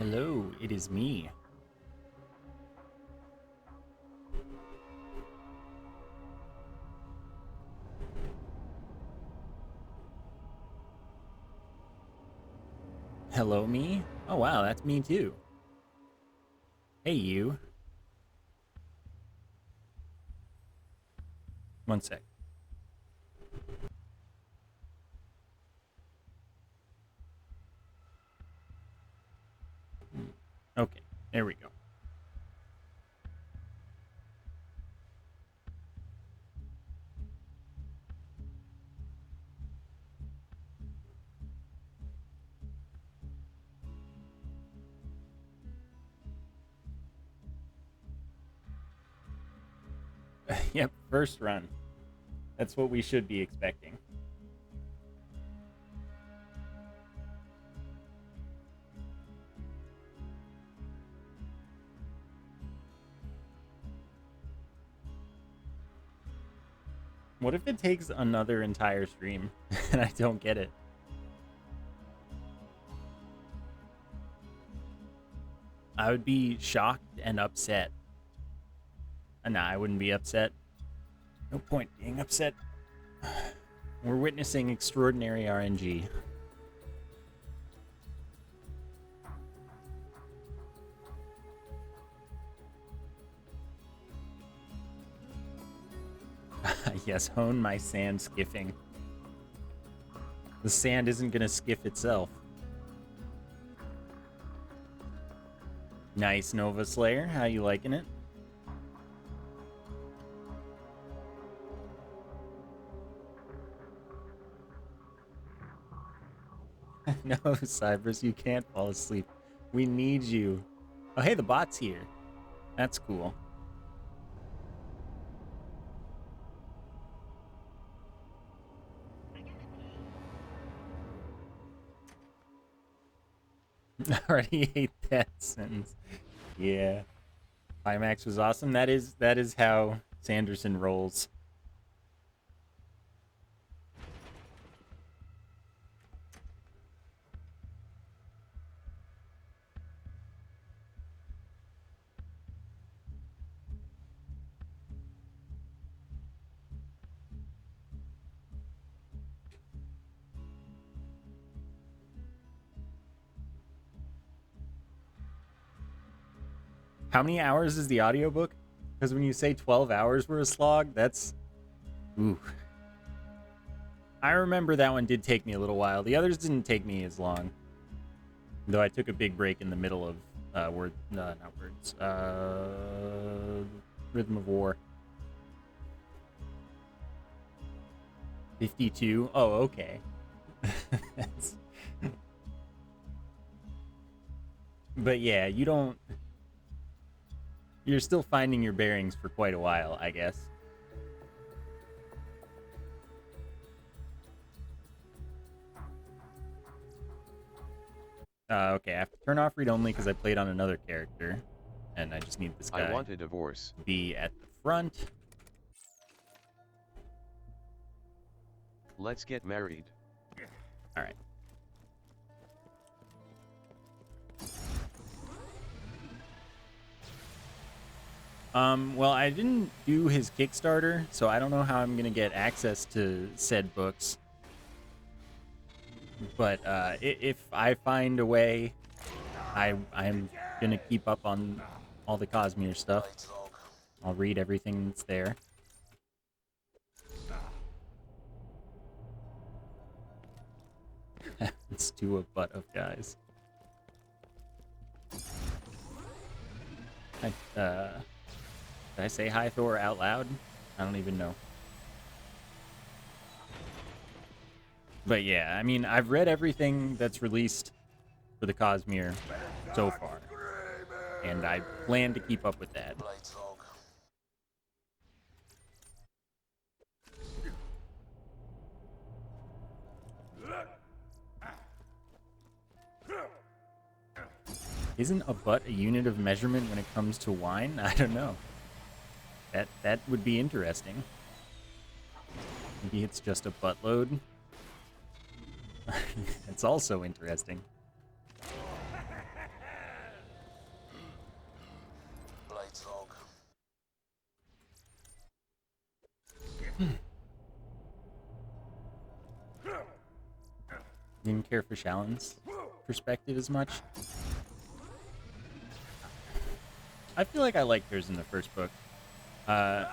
Hello, it is me. Hello, me? Oh, wow, that's me too. Hey, you. One sec. Okay, there we go. Yep, first run. That's what we should be expecting. What if it takes another entire stream and I don't get it? I would be shocked and upset. Nah, I wouldn't be upset. No point being upset. We're witnessing extraordinary RNG. Yes, hone my sand skiffing. The sand isn't gonna skiff itself. Nice, Nova Slayer. How you liking it? No, Cybers, you can't fall asleep. We need you. Oh, hey, the bot's here. That's cool. Already hate that sentence. Yeah. Climax was awesome. That is how Sanderson rolls. How many hours is the audiobook? Because when you say 12 hours were a slog, that's... Ooh. I remember that one did take me a little while. The others didn't take me as long. Though I took a big break in the middle of Rhythm of War. 52? Oh, okay. But yeah, you don't... You're still finding your bearings for quite a while, I guess. Okay, I have to turn off read only because I played on another character. And I just need this guy I want a divorce. to be at the front. Let's get married. Alright. Well, I didn't do his Kickstarter, so I don't know how I'm gonna get access to said books. But if I find a way, I'm gonna keep up on all the Cosmere stuff. I'll read everything that's there. It's to a butt of guys. Did I say hi Thor out loud? I don't even know. But yeah, I mean, I've read everything that's released for the Cosmere so far. And I plan to keep up with that. Isn't a butt a unit of measurement when it comes to wine? I don't know. That would be interesting. Maybe it's just a buttload. It's also interesting. Didn't care for Shallon's perspective as much. I feel like I liked hers in the first book. I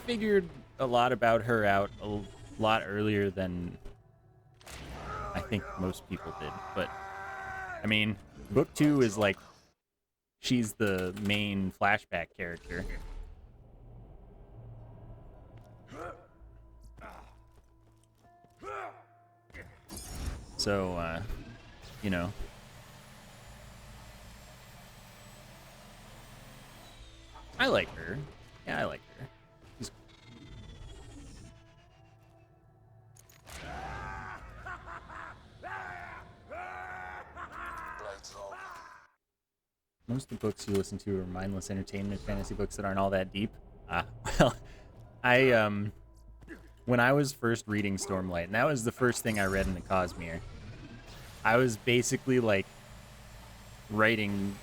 figured a lot about her out a lot earlier than I think most people did. But, I mean, book 2 is like, she's the main flashback character. So, you know. I like her. Yeah, I like her. She's... Most of the books you listen to are mindless entertainment fantasy books that aren't all that deep. Well, when I was first reading Stormlight, and that was the first thing I read in the Cosmere, I was basically like writing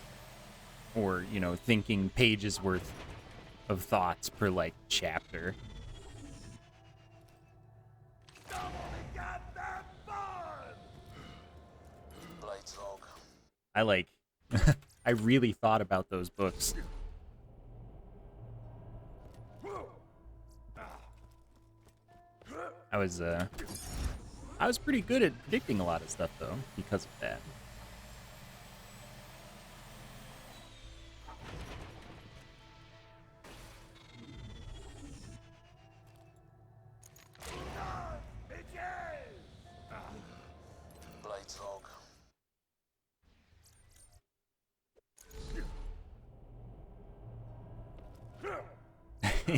or, you know, thinking pages worth of thoughts per like chapter. I like I really thought about those books. I was pretty good at predicting a lot of stuff though because of that.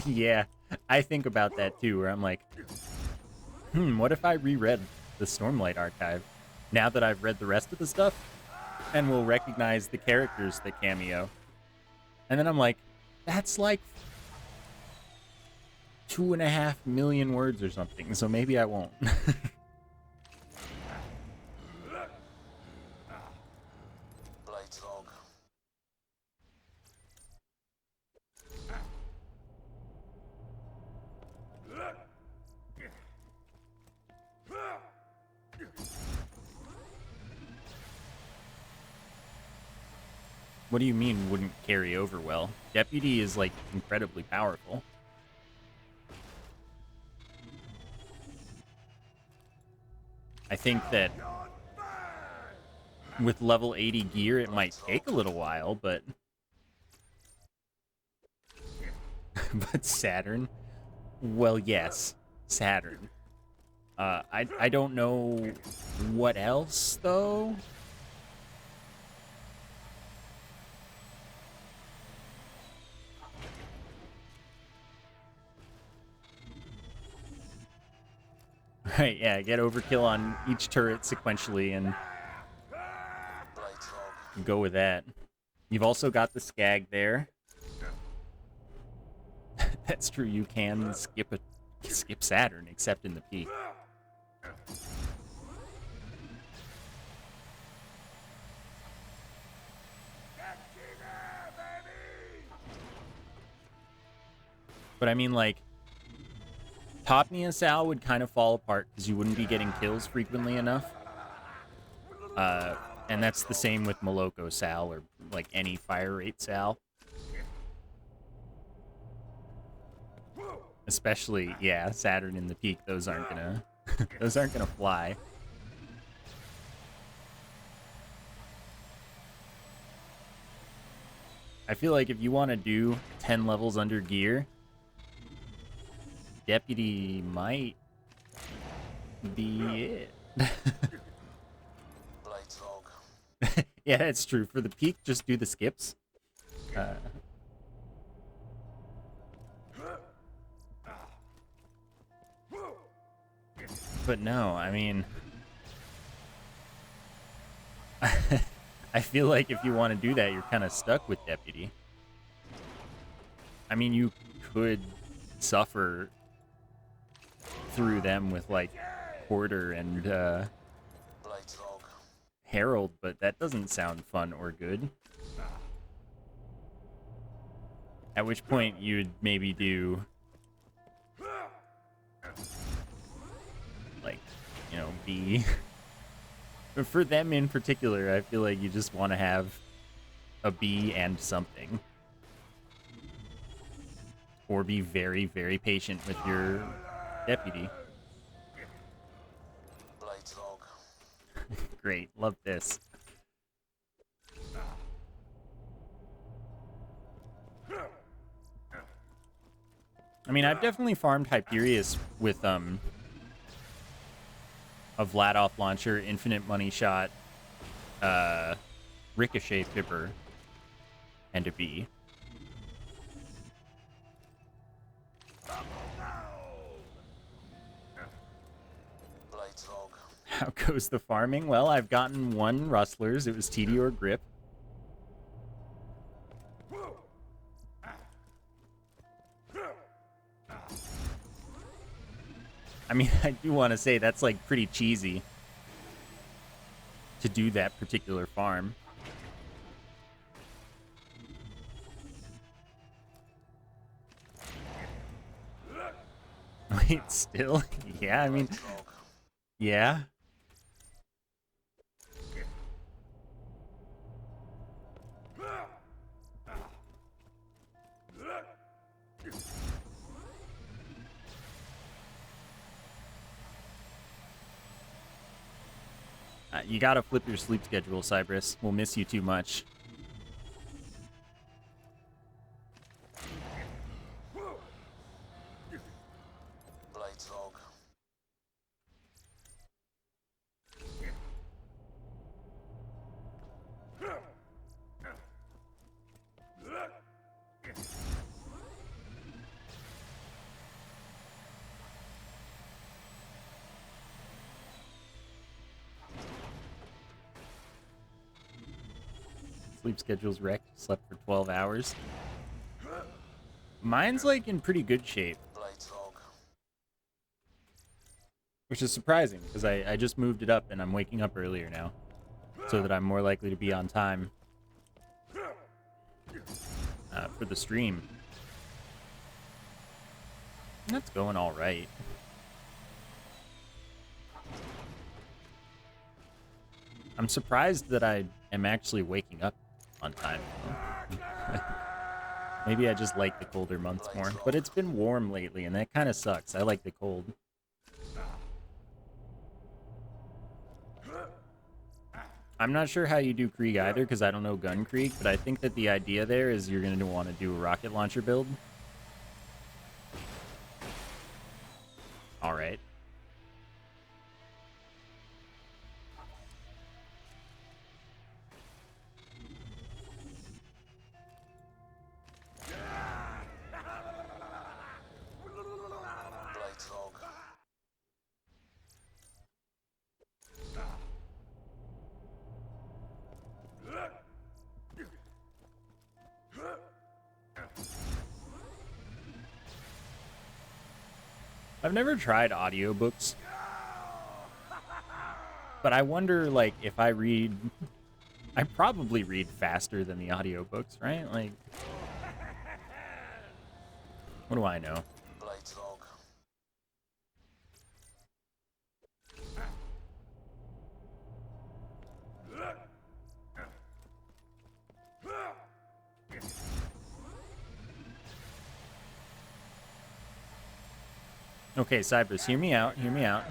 Yeah, I think about that too, where I'm like, what if I reread the Stormlight archive now that I've read the rest of the stuff and will recognize the characters that cameo? And then I'm like, that's like 2.5 million words or something, so maybe I won't. What do you mean wouldn't carry over well? Deputy is, like, incredibly powerful. I think that with level 80 gear, it might take a little while, but... but Saturn? Well, yes. Saturn. I don't know what else, though? Right, yeah, get overkill on each turret sequentially and go with that. You've also got the Skag there. That's true, you can skip Saturn, except in the peak. But I mean, like, Topnia Sal would kind of fall apart because you wouldn't be getting kills frequently enough. And that's the same with Moloko Sal or, like, any fire rate Sal. Especially, yeah, Saturn in the peak, those aren't gonna... those aren't gonna fly. I feel like if you want to do 10 levels under gear, Deputy might be it. Yeah, that's true. For the peak, just do the skips. But no, I mean... I feel like if you want to do that, you're kind of stuck with Deputy. I mean, you could suffer through them with, like, Porter and Harold, but that doesn't sound fun or good. At which point you'd maybe do, like, you know, B. But for them in particular, I feel like you just want to have a B and something. Or be very, very patient with your deputy. Great, love this. I mean, I've definitely farmed Hyperius with a Vladoff launcher, infinite money shot, ricochet pipper, and a B. How goes the farming? Well, I've gotten 1 Rustlers. It was TD or Grip. I mean, I do want to say that's, like, pretty cheesy to do that particular farm. Wait, still? Yeah, I mean, yeah. You gotta flip your sleep schedule, Cypress. We'll miss you too much. Sleep schedule's wrecked. Slept for 12 hours. Mine's, like, in pretty good shape. Which is surprising, because I just moved it up and I'm waking up earlier now. So that I'm more likely to be on time for the stream. That's going all right. I'm surprised that I am actually waking up on time. Maybe I just like the colder months more. But it's been warm lately, and that kind of sucks. I like the cold. I'm not sure how you do Krieg either, because I don't know Gun Krieg, but I think that the idea there is you're going to want to do a rocket launcher build. Alright. I've never tried audiobooks, but I wonder, like, if I read... I probably read faster than the audiobooks, right? Like, what do I know? Okay, Cypress, hear me out, hear me out.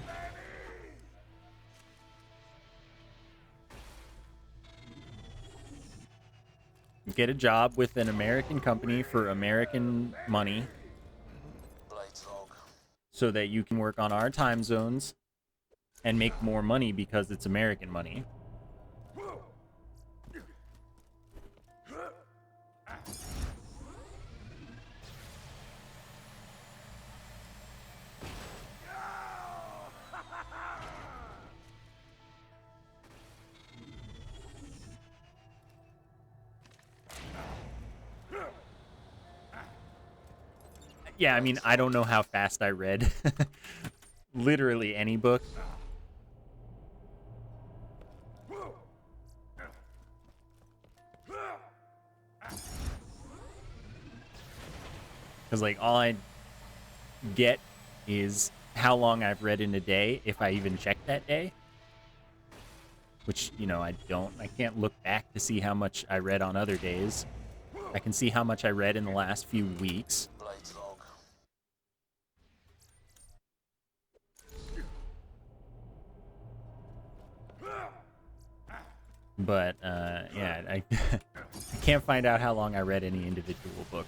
Get a job with an American company for American money so that you can work on our time zones and make more money because it's American money. Yeah, I mean, I don't know how fast I read literally any book. Because, like, all I get is how long I've read in a day, if I even check that day. Which, you know, I don't. I can't look back to see how much I read on other days. I can see how much I read in the last few weeks. But, yeah, I can't find out how long I read any individual book.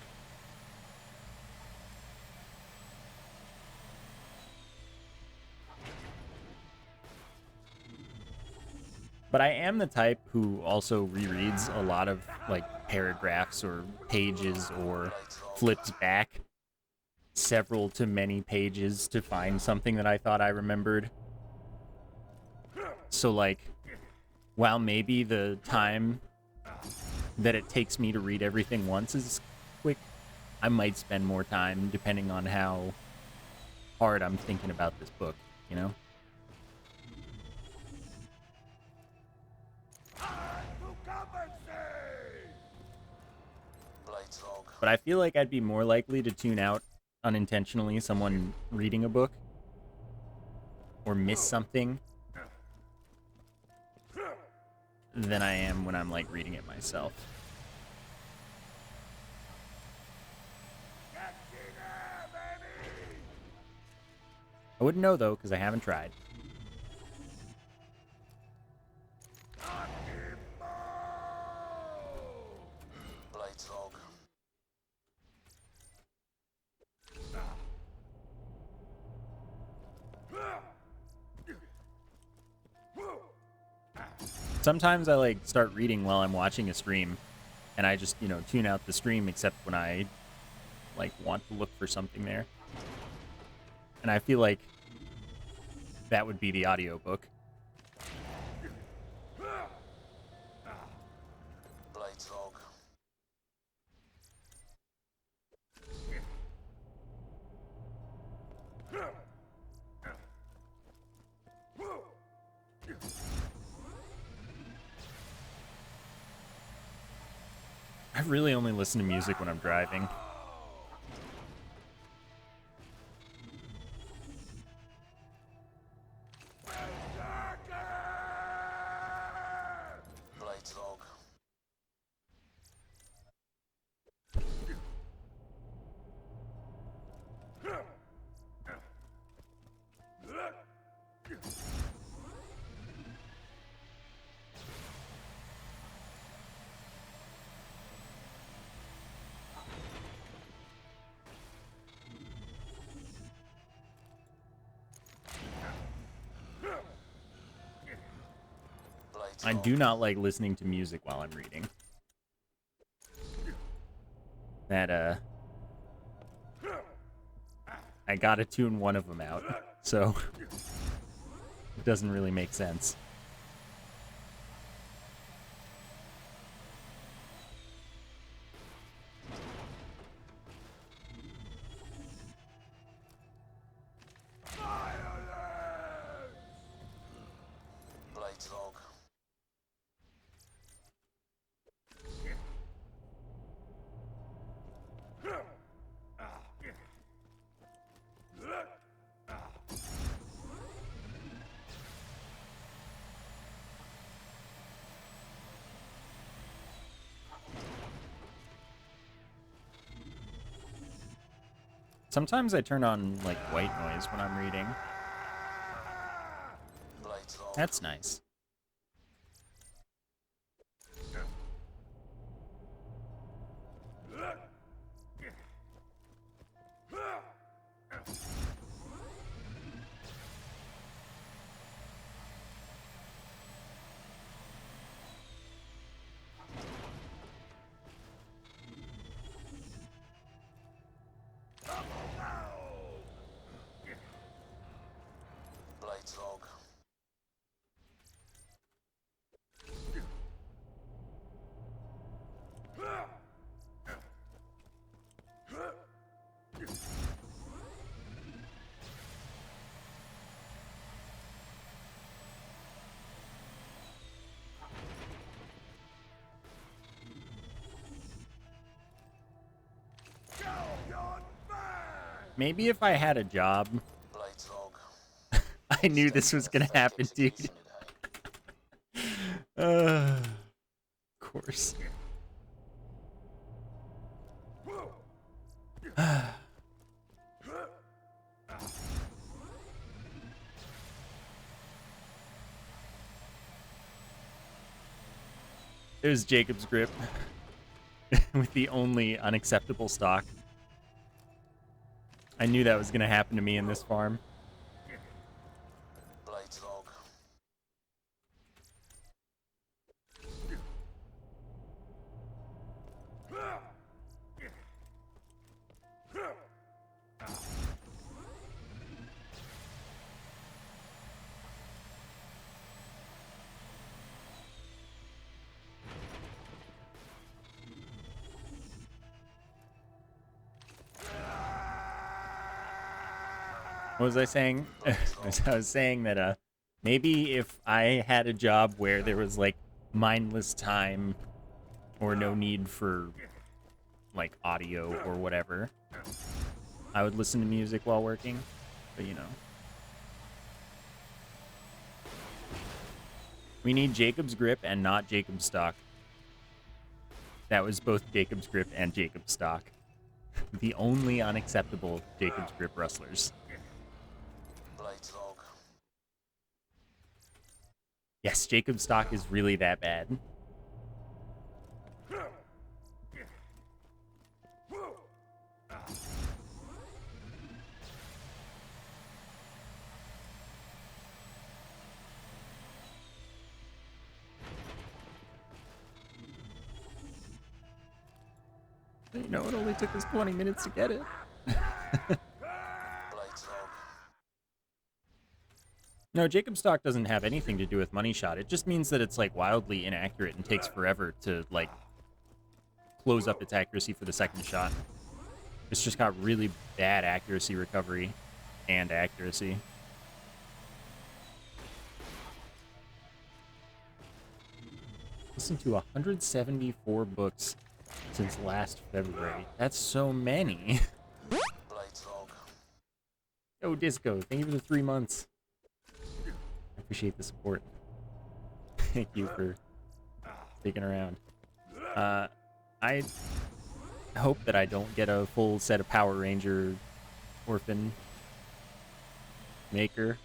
But I am the type who also rereads a lot of, like, paragraphs or pages or flips back several to many pages to find something that I thought I remembered. So, like, while maybe the time that it takes me to read everything once is quick, I might spend more time depending on how hard I'm thinking about this book, you know? But I feel like I'd be more likely to tune out unintentionally someone reading a book or miss something than I am when I'm, like, reading it myself. I wouldn't know, though, because I haven't tried. Sometimes I, like, start reading while I'm watching a stream, and I just, you know, tune out the stream except when I, like, want to look for something there. And I feel like that would be the audiobook. I really only listen to music when I'm driving. I do not like listening to music while I'm reading. That, I gotta tune one of them out, so it doesn't really make sense. Sometimes I turn on, like, white noise when I'm reading. That's nice. Maybe if I had a job, I knew this was gonna happen, dude. Of course. There's Jacob's grip with the only unacceptable stock. I knew that was going to happen to me in this farm. What was I saying? I was saying that maybe if I had a job where there was like mindless time or no need for like audio or whatever, I would listen to music while working. But you know, we need Jacob's grip and not Jacob's stock. That was both Jacob's grip and Jacob's stock. The only unacceptable Jacob's grip rustlers. Yes, Jacob's stock is really that bad. You know, it only took us 20 minutes to get it. No, Jacob's stock doesn't have anything to do with money shot. It just means that it's like wildly inaccurate and takes forever to like close up its accuracy for the second shot. It's just got really bad accuracy recovery and accuracy. Listen to 174 books since last February. That's so many. Yo, Disco, thank you for the 3 months. I appreciate the support. Thank you for sticking around. I hope that I don't get a full set of Power Ranger orphan maker.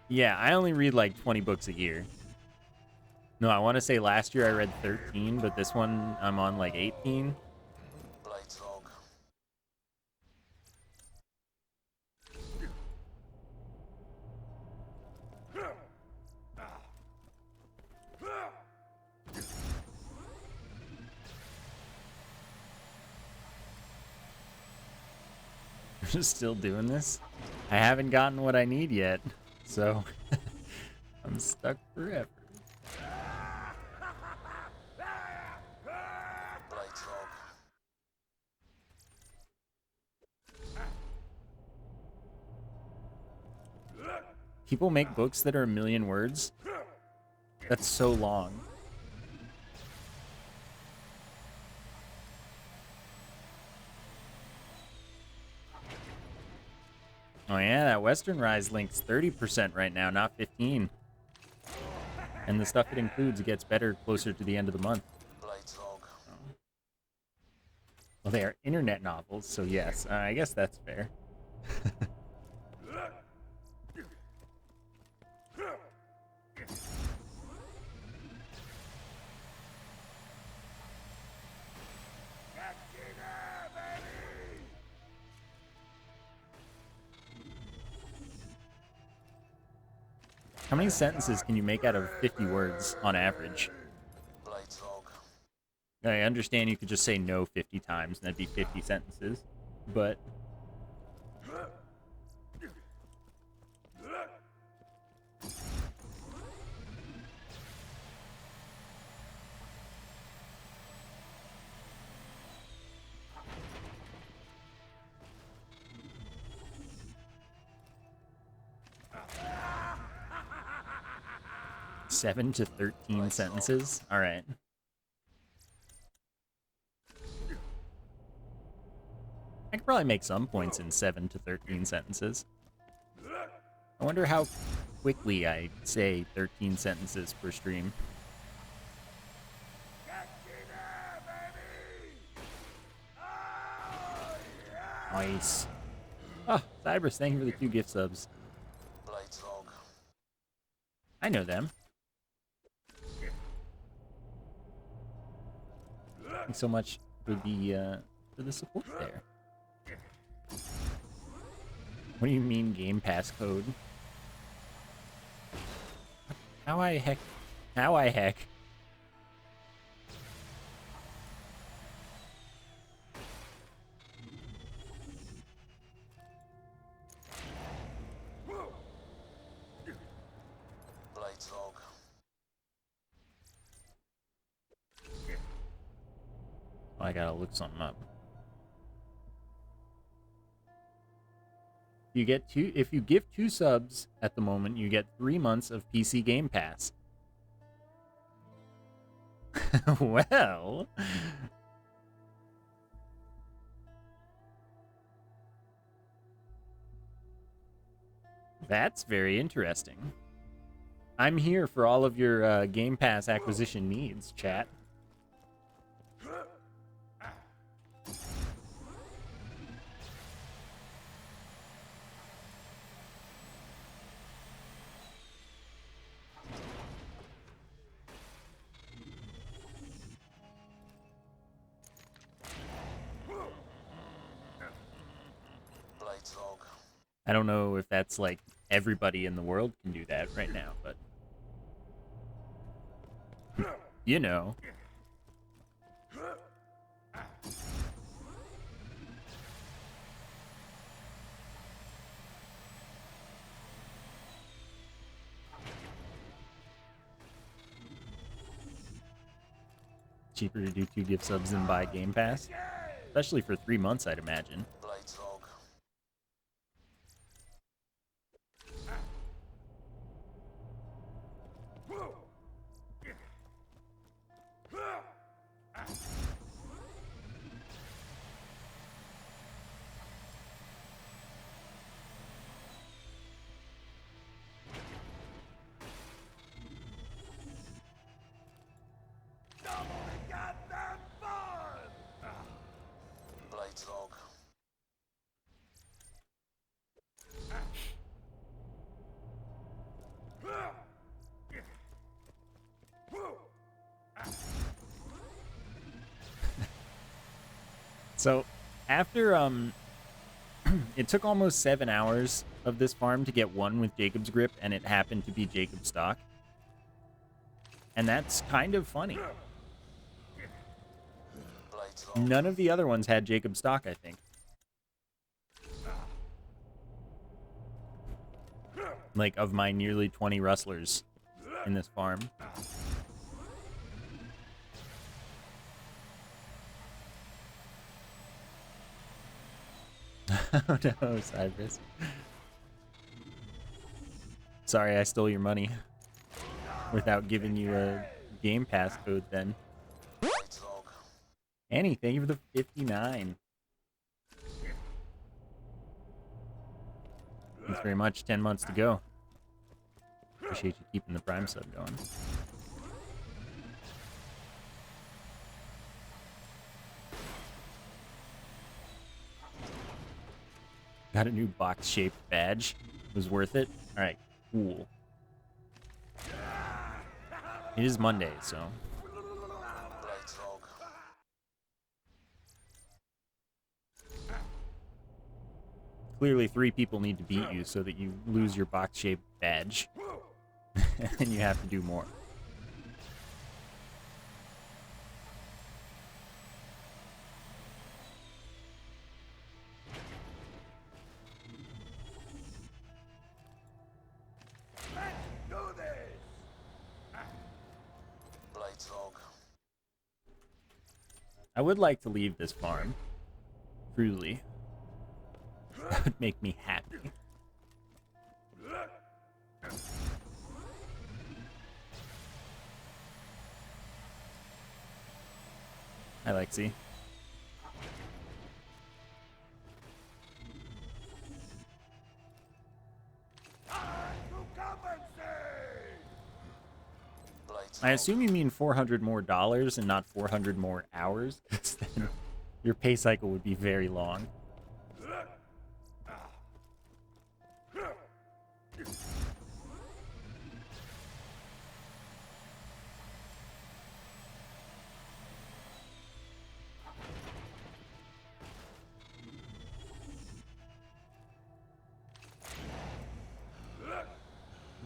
Yeah, I only read like 20 books a year. No, I want to say last year I read 13, but this one I'm on like 18. We're still doing this? I haven't gotten what I need yet, so I'm stuck forever. People make books that are 1 million words? That's so long. Oh yeah, that Western Rise link's 30% right now, not 15. And the stuff it includes gets better closer to the end of the month. Well, they are internet novels, so yes, I guess that's fair. How many sentences can you make out of 50 words on average? I understand you could just say no 50 times and that'd be 50 sentences, but... Seven to 13 sentences? Alright. I could probably make some points in 7 to 13 sentences. I wonder how quickly I say 13 sentences per stream. Nice. Oh, Cybers, thank you for the 2 gift subs. I know them. Thanks so much for the support there. What do you mean Game Pass code? How I heck? Oh, I gotta look something up. If you give 2 subs at the moment, you get 3 months of PC Game Pass. Well, that's very interesting. I'm here for all of your Game Pass acquisition needs, chat. I don't know if that's like everybody in the world can do that right now, but you know. Cheaper to do 2 gift subs than buy Game Pass, especially for 3 months, I'd imagine. So, after it took almost 7 hours of this farm to get 1 with Jacob's Grip, and it happened to be Jacob's stock. And that's kind of funny. None of the other ones had Jacob's stock, I think. Like, of my nearly 20 rustlers in this farm. Oh no, Cybers. Sorry I stole your money without giving you a Game Pass code then. Annie, thank you for the 59. Thanks very much. 10 months to go. Appreciate you keeping the Prime sub going. Got a new box-shaped badge. It was worth it. All right, cool. It is Monday, so. Clearly 3 people need to beat you so that you lose your box-shaped badge. And you have to do more. I would like to leave this farm. Truly. That would make me happy. Hi, Lexi. I assume you mean $400 more and not 400 more hours, because then your pay cycle would be very long.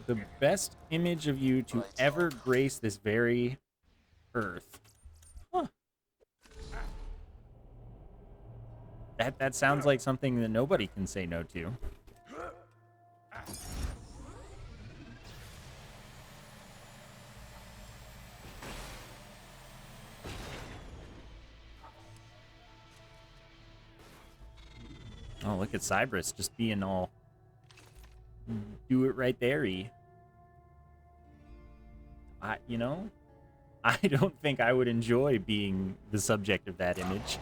The best image of you to ever grace this very earth. Huh. That sounds like something that nobody can say no to. Oh, look at Cybris just being all do it right there-y. You know, I don't think I would enjoy being the subject of that image.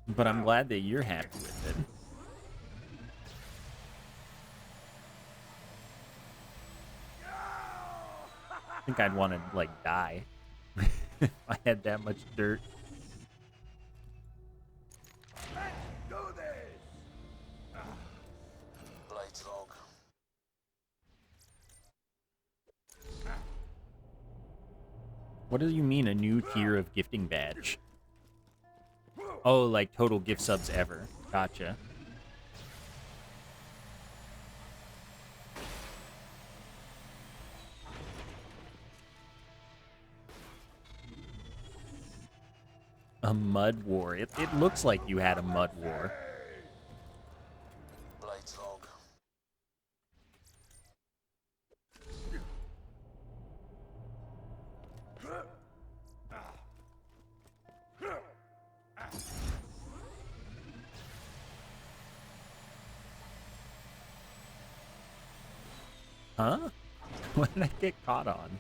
But I'm glad that you're happy with it. I think I'd want to, like, die if I had that much dirt. What do you mean, a new tier of gifting badge? Oh, like total gift subs ever. Gotcha. A mud war. It looks like you had a mud war. Huh? What did I get caught on?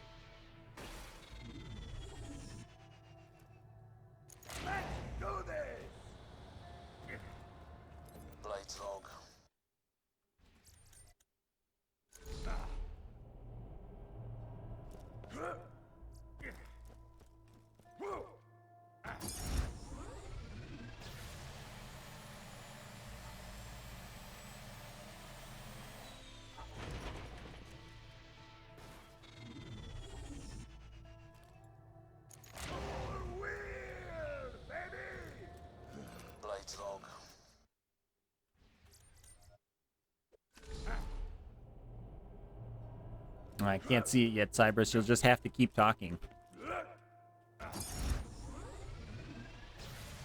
I can't see it yet, Cybris. You'll just have to keep talking.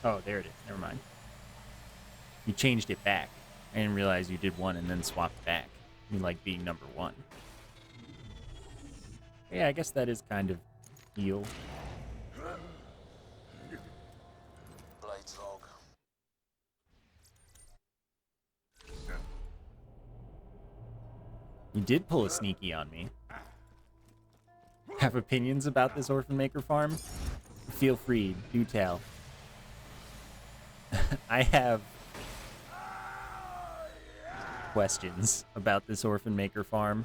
Oh, there it is. Never mind. You changed it back. I didn't realize you did one and then swapped back. You like being number one. Yeah, I guess that is kind of heal. You did pull a sneaky on me. Have opinions about this Orphan Maker farm? Feel free, do tell. I have questions about this Orphan Maker farm.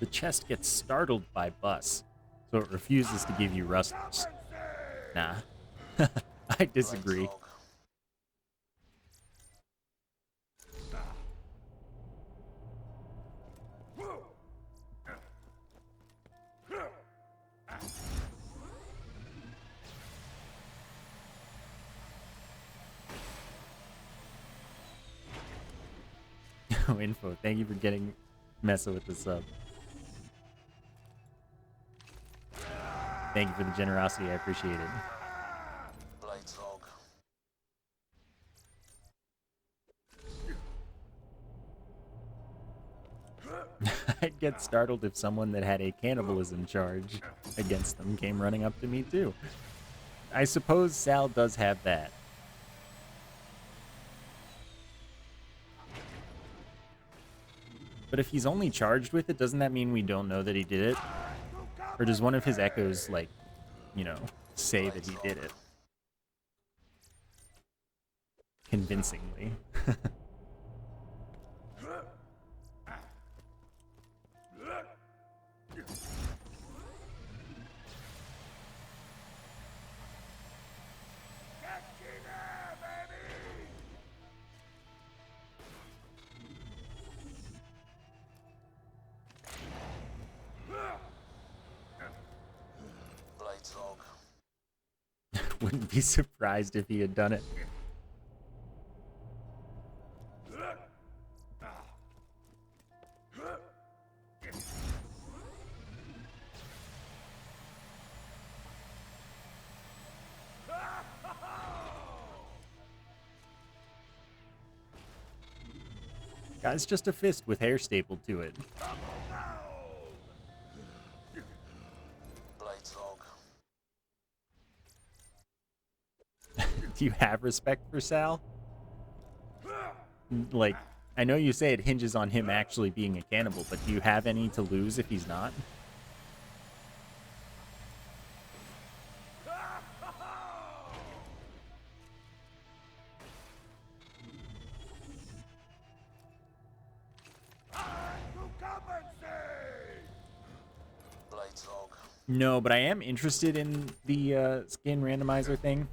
The chest gets startled by bus, so it refuses to give you rustlers. Nah. I disagree. Oh, info. Thank you for messing with the sub. Thank you for the generosity. I appreciate it. Blades hog. I'd get startled if someone that had a cannibalism charge against them came running up to me too. I suppose Sal does have that. But if he's only charged with it, doesn't that mean we don't know that he did it? Or does one of his echoes, like, you know, say that he did it? Convincingly. Wouldn't be surprised if he had done it. Guy's just a fist with hair stapled to it. Do you have respect for Sal? Like, I know you say it hinges on him actually being a cannibal, but do you have any to lose if he's not? No, but I am interested in the skin randomizer thing.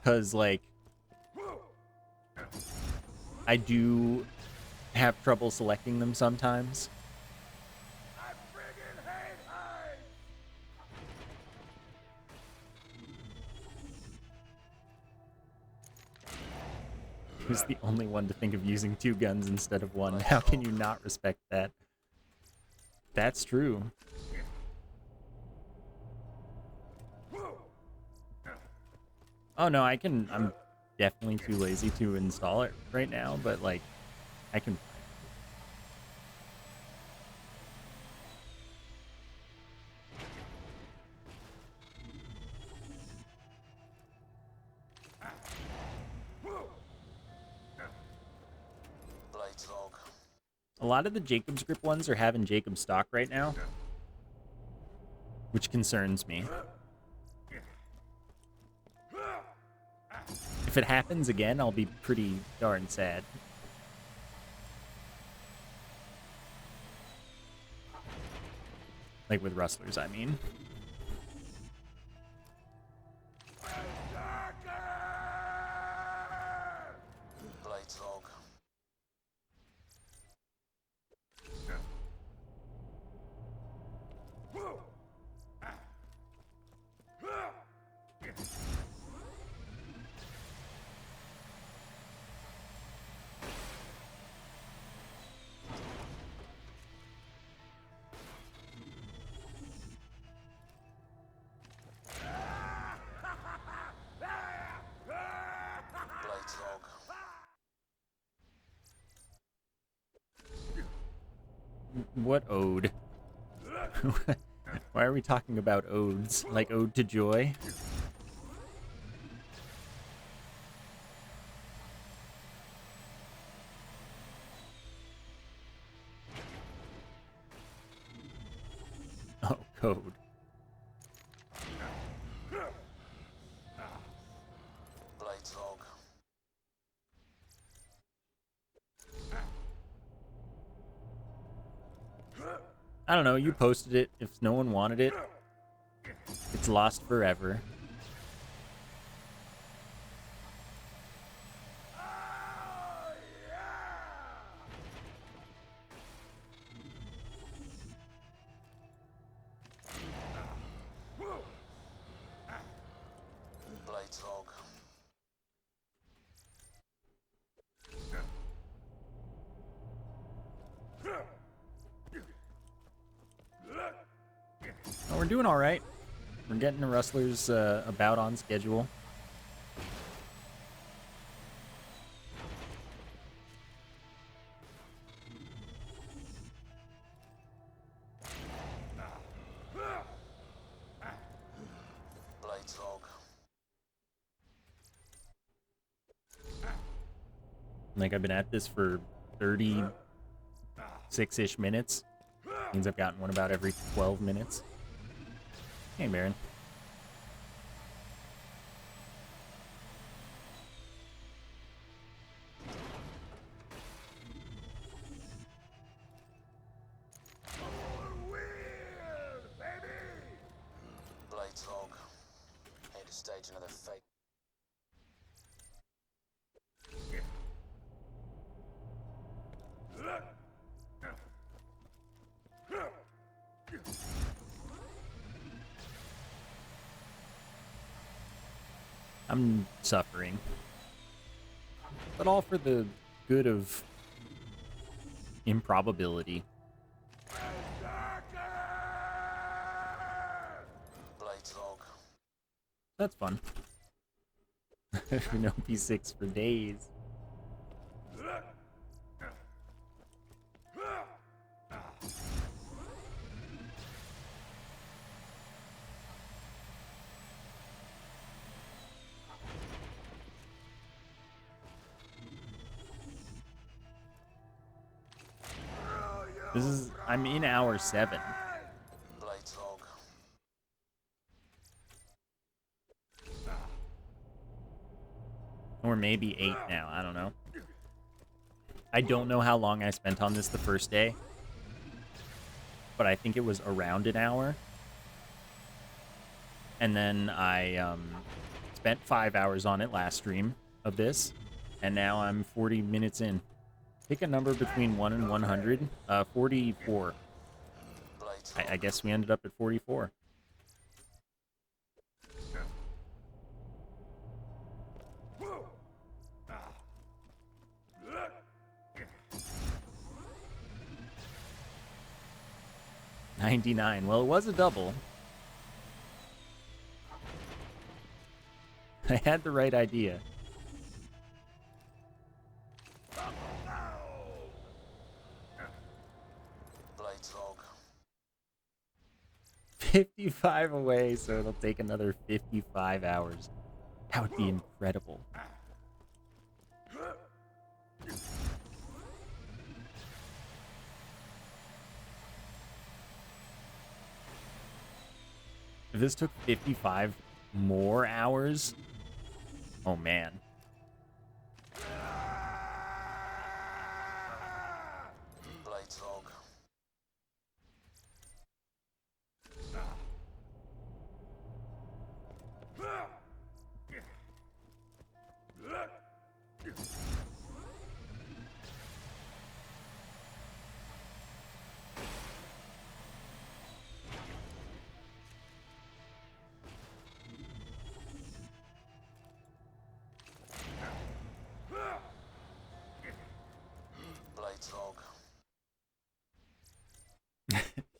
Because, like, I do have trouble selecting them sometimes. Who's the only one to think of using 2 guns instead of 1? How can you not respect that? That's true. Oh no, I'm definitely too lazy to install it right now, but like, I can. A lot of the Jacob's grip ones are having Jacob stock right now, which concerns me. If it happens again, I'll be pretty darn sad. Like with rustlers, I mean. What ode? Why are we talking about odes? Like Ode to Joy? Oh, code. I don't know, you posted it. If no one wanted it, it's lost forever. doing all right. We're getting the Rustlers about on schedule. Blades log. Like, I've been at this for 36-ish minutes. Means I've gotten one about every 12 minutes. Hey, Baron. Blades log. Here to stage another fake. I'm suffering. But all for the good of improbability. Blades log. That's fun. No P6 for days. I'm in hour 7. Blades log. Or maybe 8 now, I don't know. I don't know how long I spent on this the first day. But I think it was around an hour. And then I spent 5 hours on it last stream of this. And now I'm 40 minutes in. Pick a number between 1 and 100. 44. Blades log. I guess we ended up at 44. $99. Well, it was a double. I had the right idea. Blades log. 55 away, so it'll take another 55 hours. That would be incredible. If this took 55 more hours, oh man. Blades log. Blades log.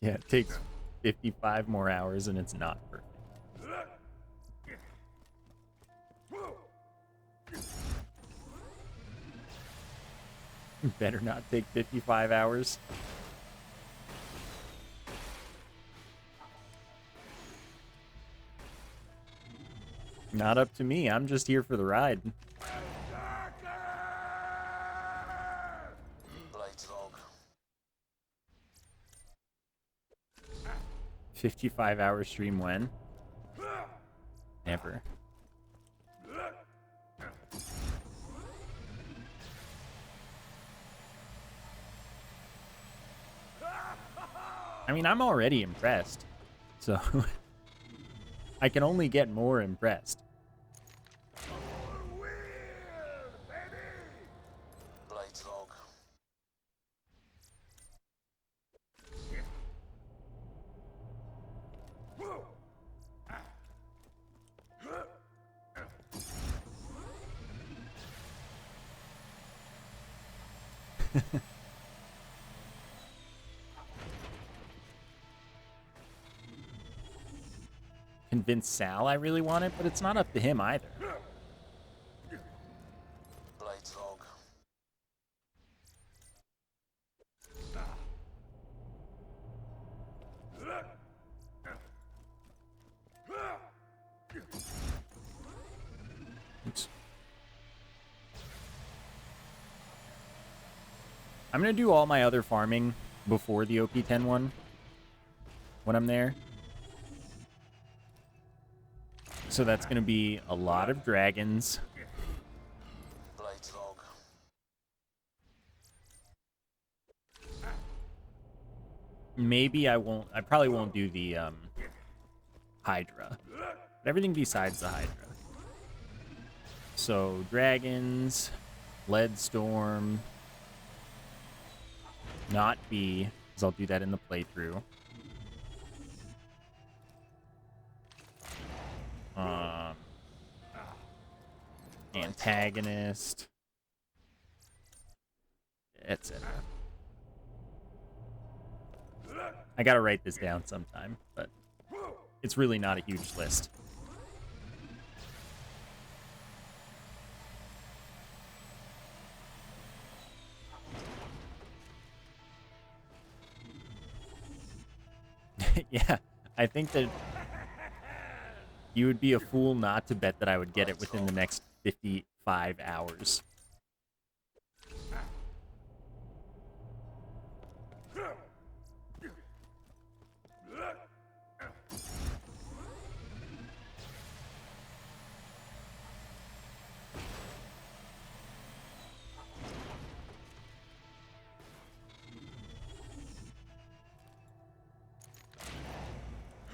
Yeah, it takes 55 more hours and it's not perfect. Better not take 55 hours. Not up to me. I'm just here for the ride. Blades log. 55-hour stream when? Never. I mean, I'm already impressed. So I can only get more impressed. Blades log. convince Sal I really want it, but it's not up to him either. Blades log. Oops. I'm going to do all my other farming before the OP10 one when I'm there. So that's going to be a lot of dragons. Blades log. Maybe I probably won't do the Hydra. But everything besides the Hydra. So dragons, Lead Storm, not B, because I'll do that in the playthrough. Antagonist, etc. I gotta write this down sometime, but it's really not a huge list. Yeah, I think that you would be a fool not to bet that I would get it within the next 55 hours.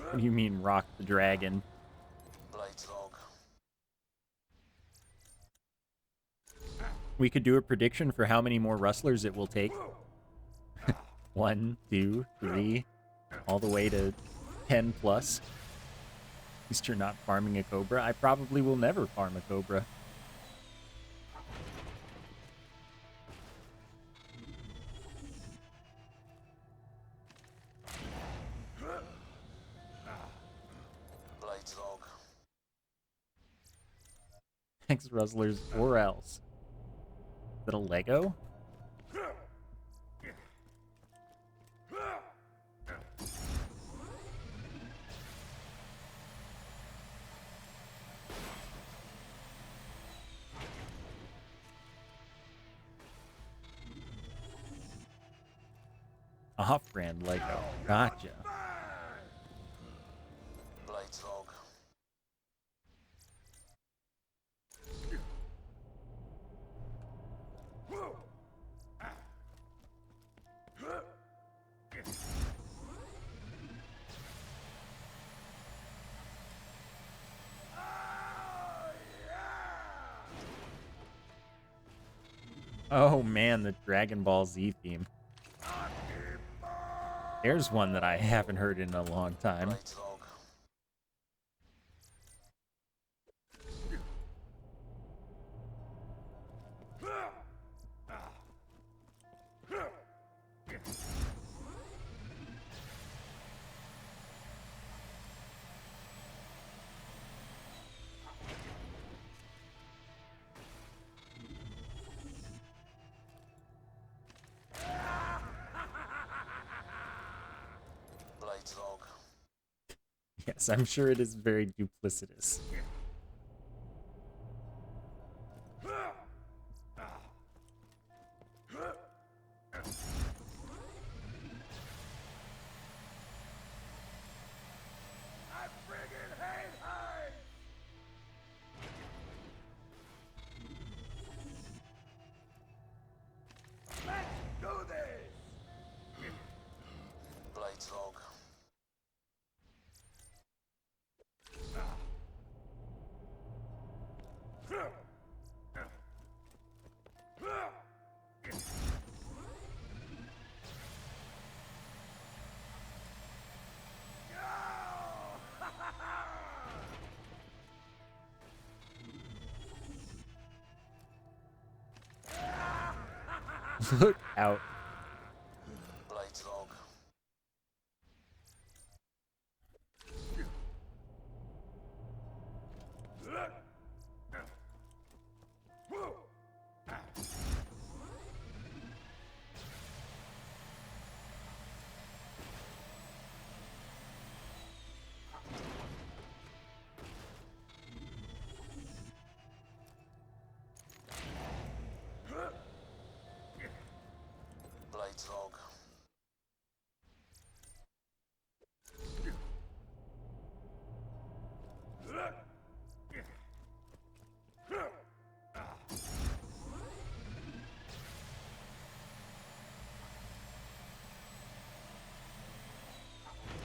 What do you mean, rock the dragon? Blades log. We could do a prediction for how many more rustlers it will take. 1, 2, 3, all the way to 10 plus. At least you're not farming a cobra. I probably will never farm a cobra. Blades log. Thanks, rustlers, or else. Is that a Lego? Off-brand Lego. Gotcha. Blades log. Oh man, the Dragon Ball Z theme. There's one that I haven't heard in a long time. Blades log. Blades log. Yes, I'm sure it is very duplicitous. Blades log. Look out. Blades log.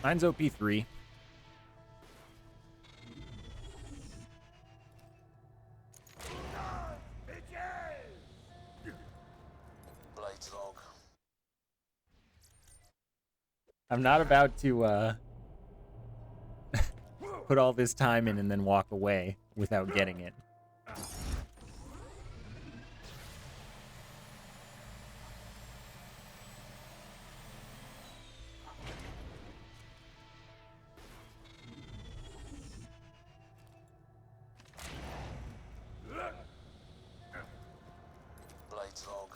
Mine's OP3. Blades log. I'm not about to put all this time in and then walk away without getting it. Blades log.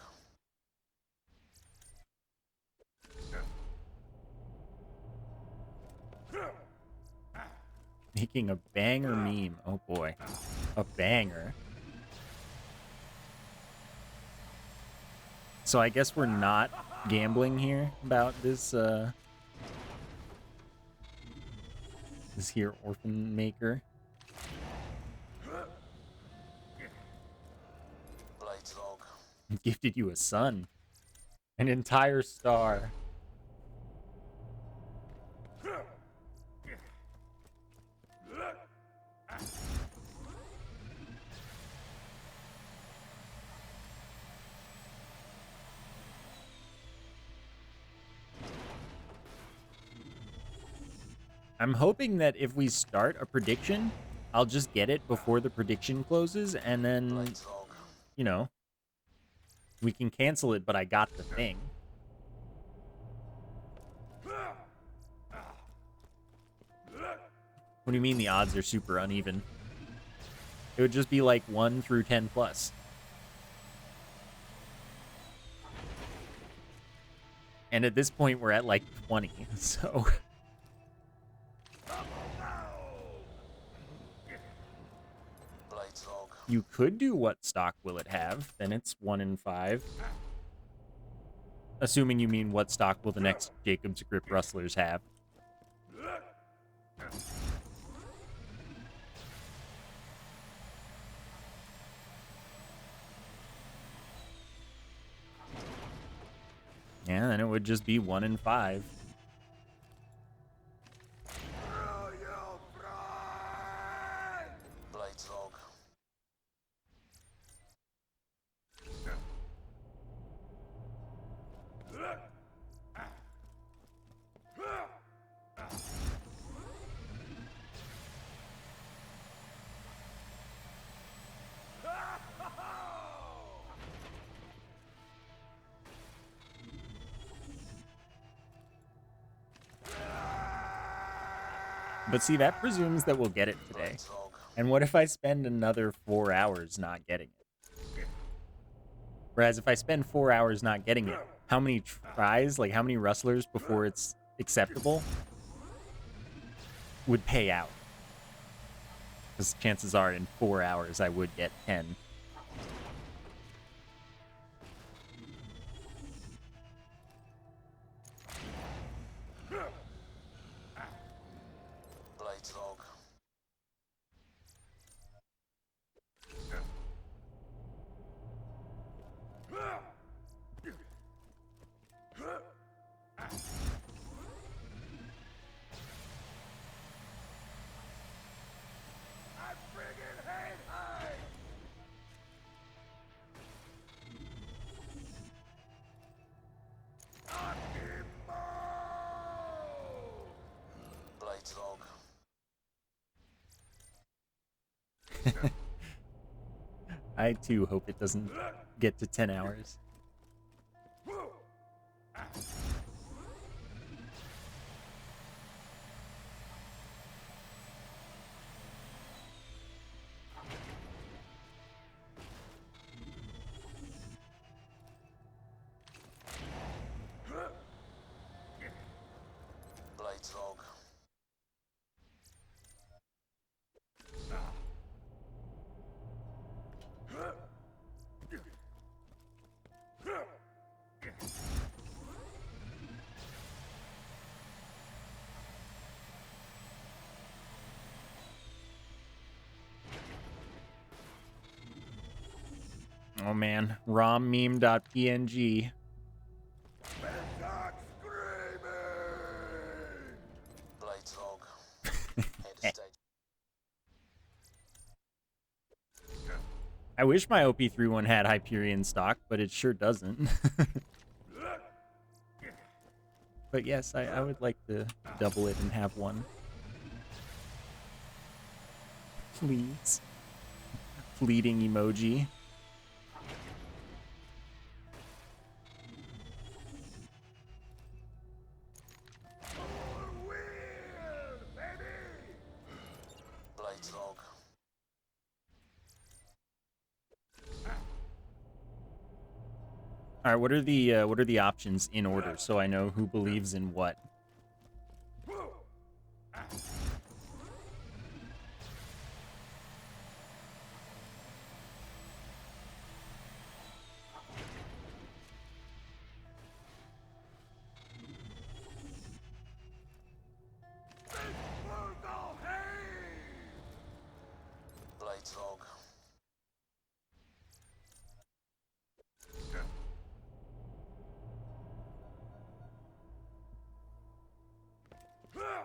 Making a banger meme. Oh boy. A banger. So I guess we're not gambling here about this this here orphan maker. Blades log. Gifted you a son. An entire star. I'm hoping that if we start a prediction, I'll just get it before the prediction closes, and then, Blades log. you know, we can cancel it, but I got the thing. What do you mean the odds are super uneven? It would just be like 1 through 10 plus. And at this point, we're at like 20, so... Blades log. You could do what stock will it have, then it's 1 in 5. Assuming you mean what stock will the next Jacob's Grip Rustlers have. Yeah, then it would just be 1 in 5. Blades log. But see, that presumes that we'll get it today. Blades log. And what if I spend another 4 hours not getting it? Whereas if I spend 4 hours not getting it, how many tries, like how many rustlers before it's acceptable would pay out? Because chances are in 4 hours I would get 10. Blades log. Blades log. I too hope it doesn't get to 10 hours. Blades log. Oh man, rommeme.png. I wish my OP3 one had Hyperion stock, but it sure doesn't. But yes, I would like to double it and have one. Please. Fleeting emoji. Blades log. All right, what are the options in order so I know who believes in what? Blades log.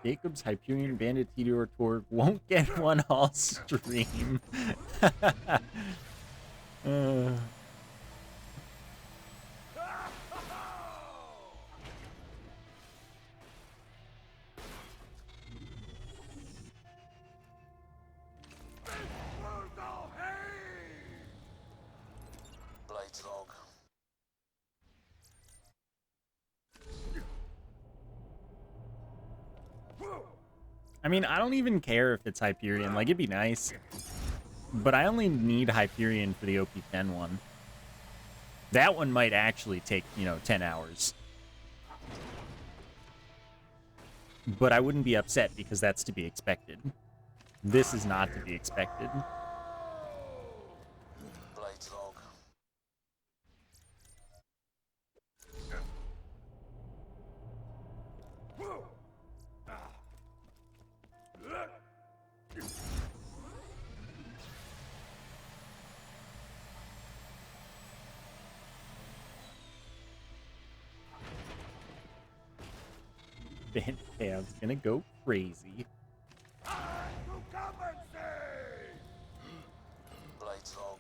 Jacob's Hyperion Bandit Meteor Tour won't get one all stream. uh. Blades log. I mean, I don't even care if it's Hyperion. Like, it'd be nice. But I only need Hyperion for the OP10 one. That one might actually take, 10 hours. But I wouldn't be upset because that's to be expected. This is not to be expected. Blades log. Bandcam's gonna go crazy. Blades log.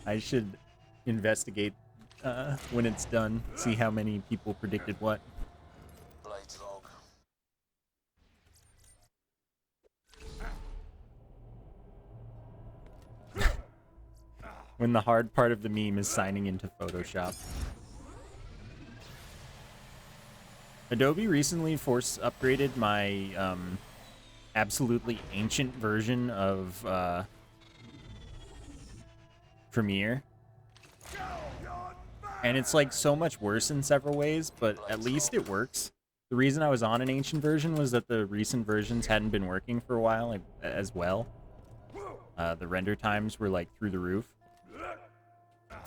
I should investigate when it's done, see how many people predicted what. Blades log. When the hard part of the meme is signing into Photoshop. Adobe recently force upgraded my absolutely ancient version of Premiere. And it's like so much worse in several ways, but at least it works. The reason I was on an ancient version was that the recent versions hadn't been working for a while as well. The render times were like through the roof.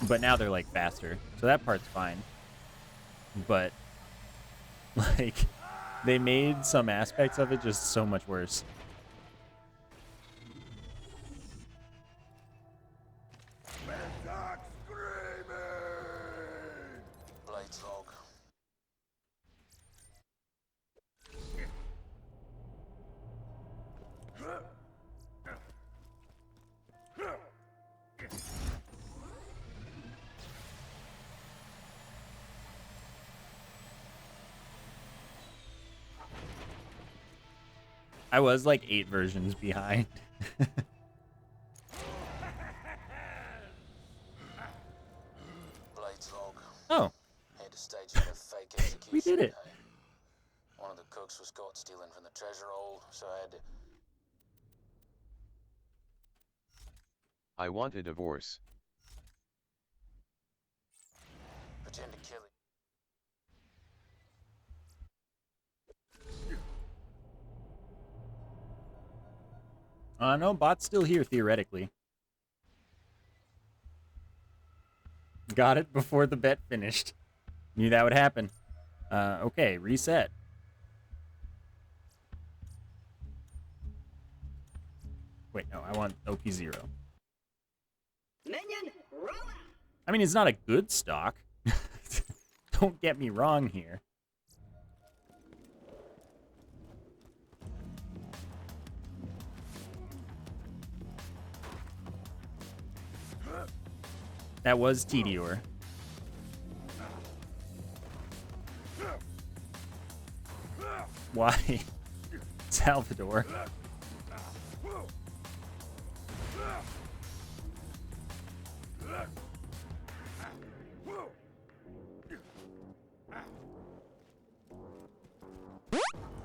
But now they're like faster, so that part's fine. But like they made some aspects of it just so much worse. Blades log. I was like 8 versions behind. Blades log. Oh, Had to stage a fake execution. we did it. Hey, one of the cooks was caught stealing from the treasure hold, so I had to. I want a divorce. Pretend to kill it. No, bot's still here, theoretically. Got it before the bet finished. Knew that would happen. Okay, reset. Wait, no, I want OP0. Minion, roll out. I mean, it's not a good stock. Don't get me wrong here. That was Tedior. Why? Salvador.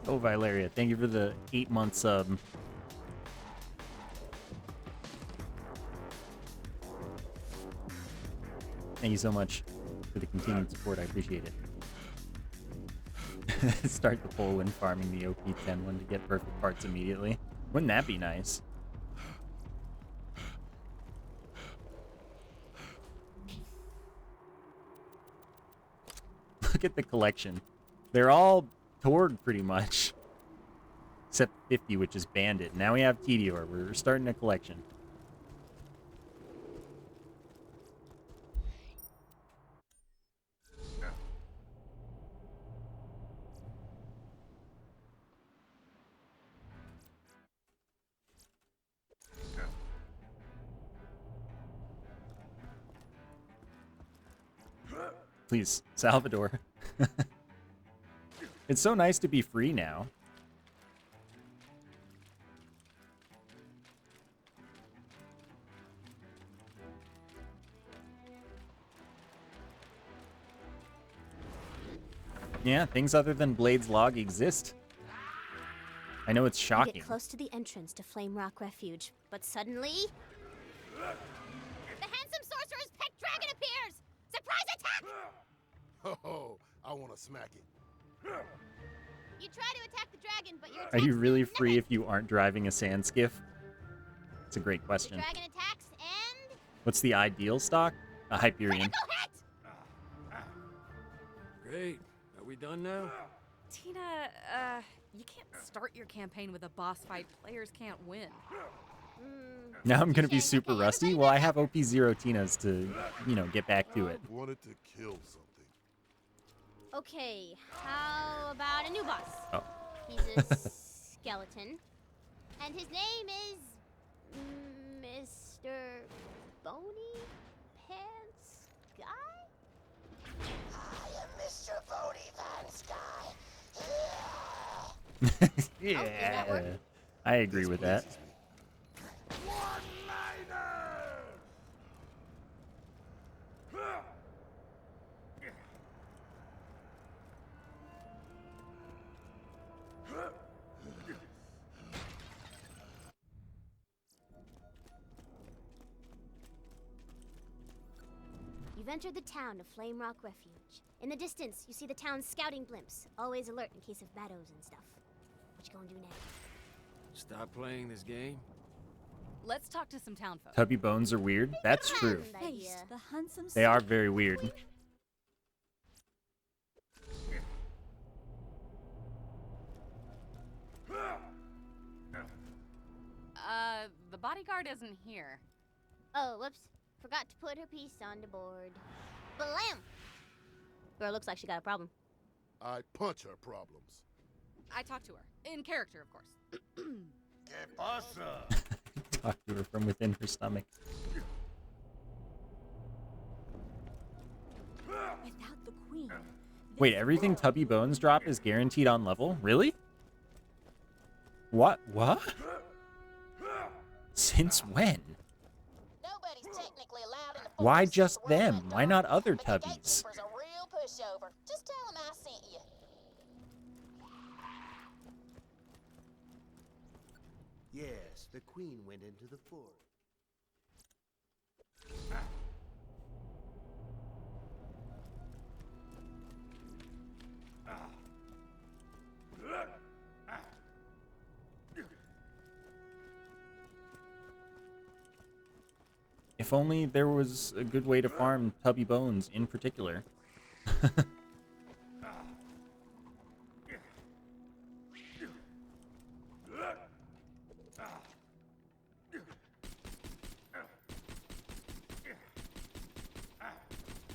Oh, Valeria, thank you for the 8-month sub. Thank you so much for the continued support. I appreciate it. Start the poll when farming the OP10 one to get perfect parts immediately. Wouldn't that be nice? Look at the collection. They're all Tord pretty much. Except 50, which is Bandit. Now we have Tedior. We're starting a collection. Please, Salvador. It's so nice to be free now. Yeah, things other than Blade's Log exist. I know it's You shocking. get close to the entrance to Flame Rock Refuge, but suddenly... The handsome sorcerer's pet dragon appears! Surprise attack! Oh, I want to smack it. You try to attack the dragon, but your Are you attacks really do free nothing. if you aren't driving a sand skiff? It's a great The question. dragon attacks and... What's the ideal stock? A Hyperion. Critical hit! Great. Are we done now? Tina, you can't start your campaign with a boss fight players can't win. Now I'm gonna be Touche. super Okay, rusty. everybody Well, I back have OP0 Tinas to, you know, get back to it. I wanted to kill something. Okay, how about a new boss? Oh. He's a skeleton, and his name is Mr. Bony Pants Guy. I am Mr. Bodie Van Sky. Yeah, I agree with that. Pleases me. One-liner! You've entered the town of Flame Rock Refuge. In the distance, you see the town's scouting blimps, always alert in case of battles and stuff. What you gonna do next? Stop playing this game? Let's talk to some town folk. Tubby bones are weird. That's true. Grand idea. The handsome They are very weird. The bodyguard isn't here. Oh, whoops. Forgot to put her piece on the board. Blam! Girl looks like she got a problem. I punch her problems. I talked to her. In character, of course. ¿Qué pasa? Talk to her from within her stomach. without the queen. Wait, everything Tubby Bones drop is guaranteed on level? Really? What? What? Since when? Nobody's technically allowed in the Why forest just to run them? that Why door, not other but the Tubbies? gatekeeper's a real pushover. Just tell him I sent you. Yes, the queen went into the fort. If only there was a good way to farm Tubby Bones in particular.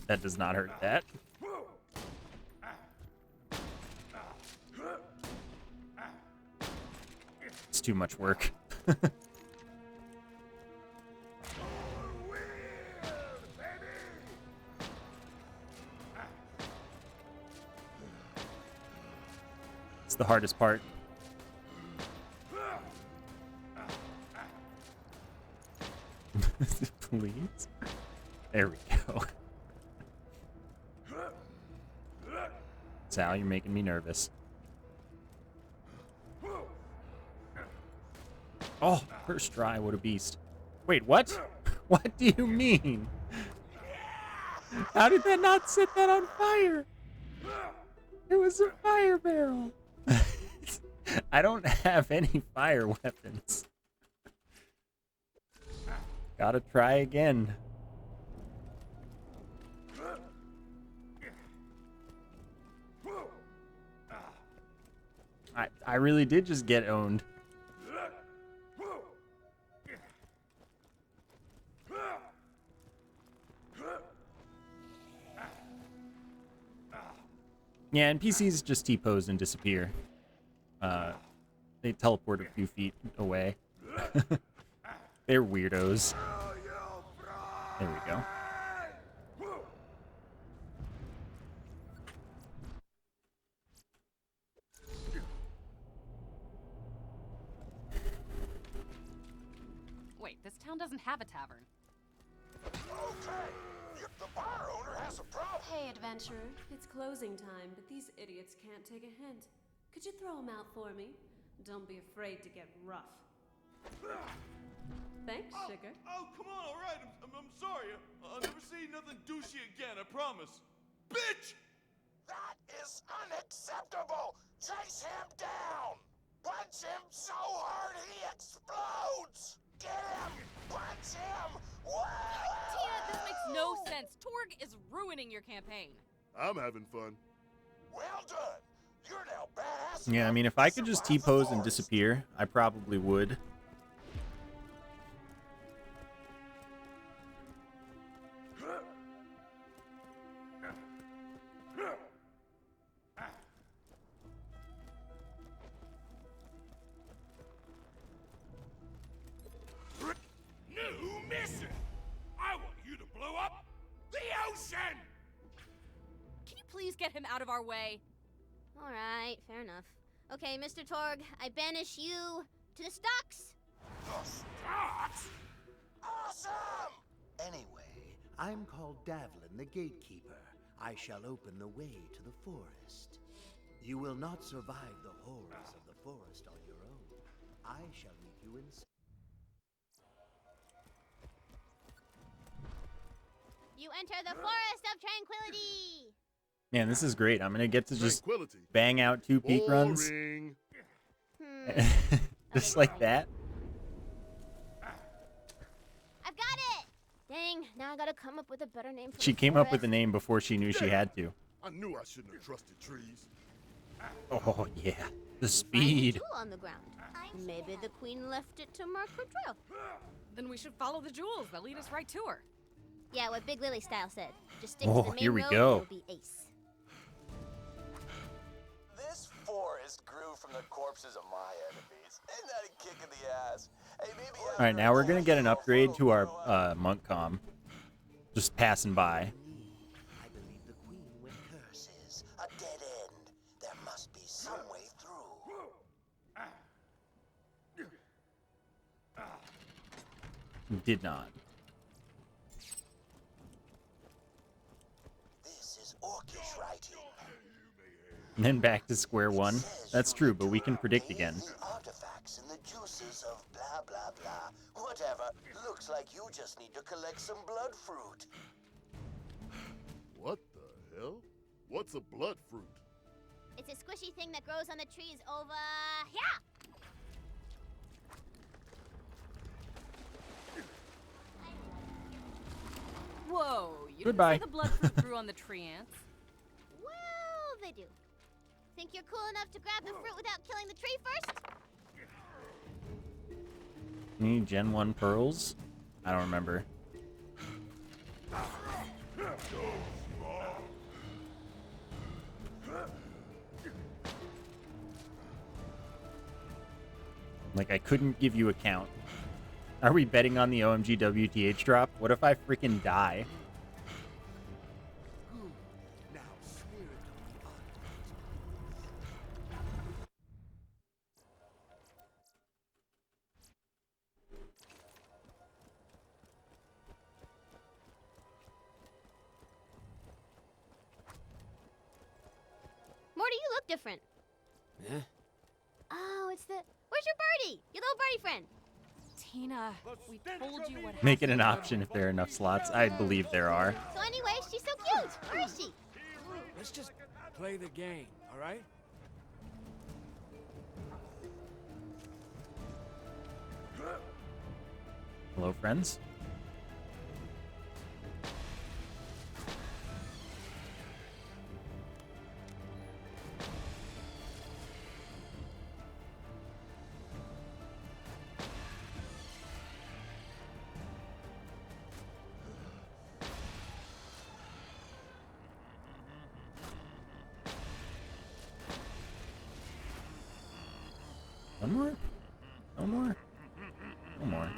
That does not hurt that. It's too much work. It's the hardest part. Please? There we go. Sal, you're making me nervous. Oh, first try, what a beast. Wait, what? What do you mean? How did that not set that on fire? It was a fire barrel. I don't have any fire weapons. Gotta try again. I really did just get owned. Yeah, NPCs just T-pose and disappear. They teleport a few feet away. They're weirdos. There we go. Wait, this town doesn't have a tavern. Okay, the bar owner has a problem. Hey, adventurer. It's closing time, but these idiots can't take a hint. Could you throw them out for me? Don't be afraid to get rough. Thanks, sugar. Oh, come on, all right. I'm sorry. I'll never say nothing douchey again, I promise. Bitch! That is unacceptable. Chase him down. Punch him so hard he explodes. Get him. Punch him. Tia, this makes no sense. Torg is ruining your campaign. I'm having fun. Well done. You're now badass. Yeah, I mean, if I could just T-pose and disappear, I probably would. New mission. I want you to blow up the ocean. Can you please get him out of our way? All right, fair enough. Okay, Mr. Torg, I banish you to the stocks. The stocks? Awesome! Anyway, I'm called Davlin, the gatekeeper. I shall open the way to the forest. You will not survive the horrors of the forest on your own. I shall meet you in... You enter the Forest of Tranquility. Man, this is great. I'm gonna get to just Tranquility. bang out 2 peak runs. Boring. Just like that. I've got it. Dang, now I gotta come up with a better name for She the came up with forest. a name before she knew she had to. I knew I shouldn't have trusted trees. Oh, yeah. The Find a speed. jewel on the ground. Maybe the queen left it to mark her trail. Then we should follow the jewels. They'll lead us right to her. Yeah, what Big Lily Style said. Just stick Oh, to the main here we road go. and you'll be ace. This forest grew from the corpses of my enemies. Isn't that a kick in the ass? Hey, maybe All right, now we're gonna get an upgrade to our monk comm. Just passing by. I believe the queen with curses. A dead end. There must be some way through. Did not. This is Orcish writing. And then back to square one. That's true, but we can predict again. The artifacts and the juices of blah blah blah. Whatever. Looks like you just need to collect some blood fruit. What the hell? What's a blood fruit? It's a squishy thing that grows on the trees over here. Whoa, you Goodbye. didn't say the blood fruit grew on the tree ants. Well, they do. Think you're cool enough to grab the fruit without killing the tree first? Need Gen 1 pearls? I don't remember. Like, I couldn't give you a count. Are we betting on the OMG WTH drop? What if I freaking die? Now smear it on the art. Morty, you look different. Yeah? Oh, it's the... Where's your birdie? Your little birdie friend. Tina, we told you what Make it an happened. option if there are enough slots. I believe there are. So anyway, she's so cute. Where is she? Let's just play the game, all right? Hello, friends. One more? No more? No more.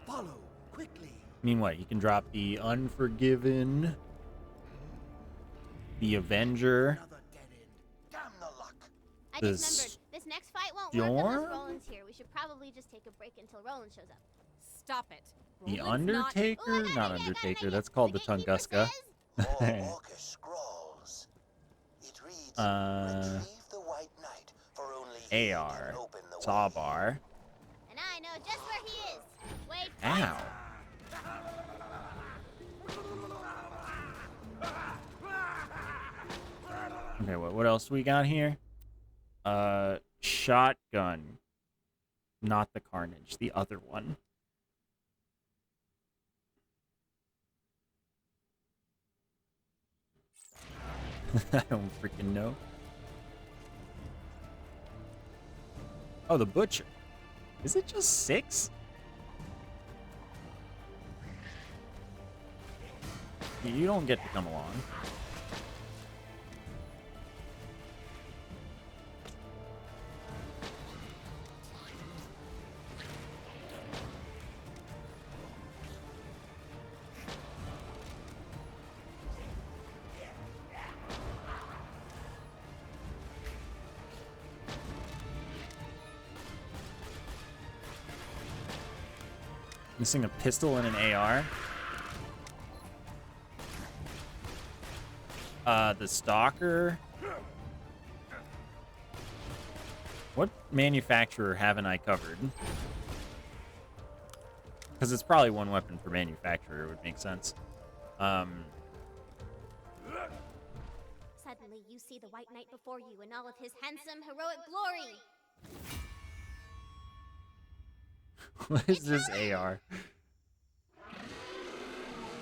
Follow quickly. I mean, what? You can drop the Unforgiven, the Avenger, Another dead end. Damn the luck. I The just remembered, this next fight won't work unless Storm? Roland's here. We should probably just take a break until Roland shows up. Stop it. the Roland's not- Undertaker. Oh, I got Not an idea, I got an Undertaker. idea. That's called the Gatekeeper Tunguska. says- Four orcish scrolls. It reads, retrieve the White Knight, for only he AR. can open the way. Sawbar. And I know just where he is. Wait. Ow. Okay, what else we got here? Shotgun. Not the Carnage, the other one. I don't freaking know. Oh, the Butcher. Is it just 6? You don't get to come along. Missing a pistol and an AR. The Stalker. What manufacturer haven't I covered? Because it's probably one weapon per manufacturer would make sense. Suddenly you see the White Knight before you in all of his handsome, heroic glory. What is this AR?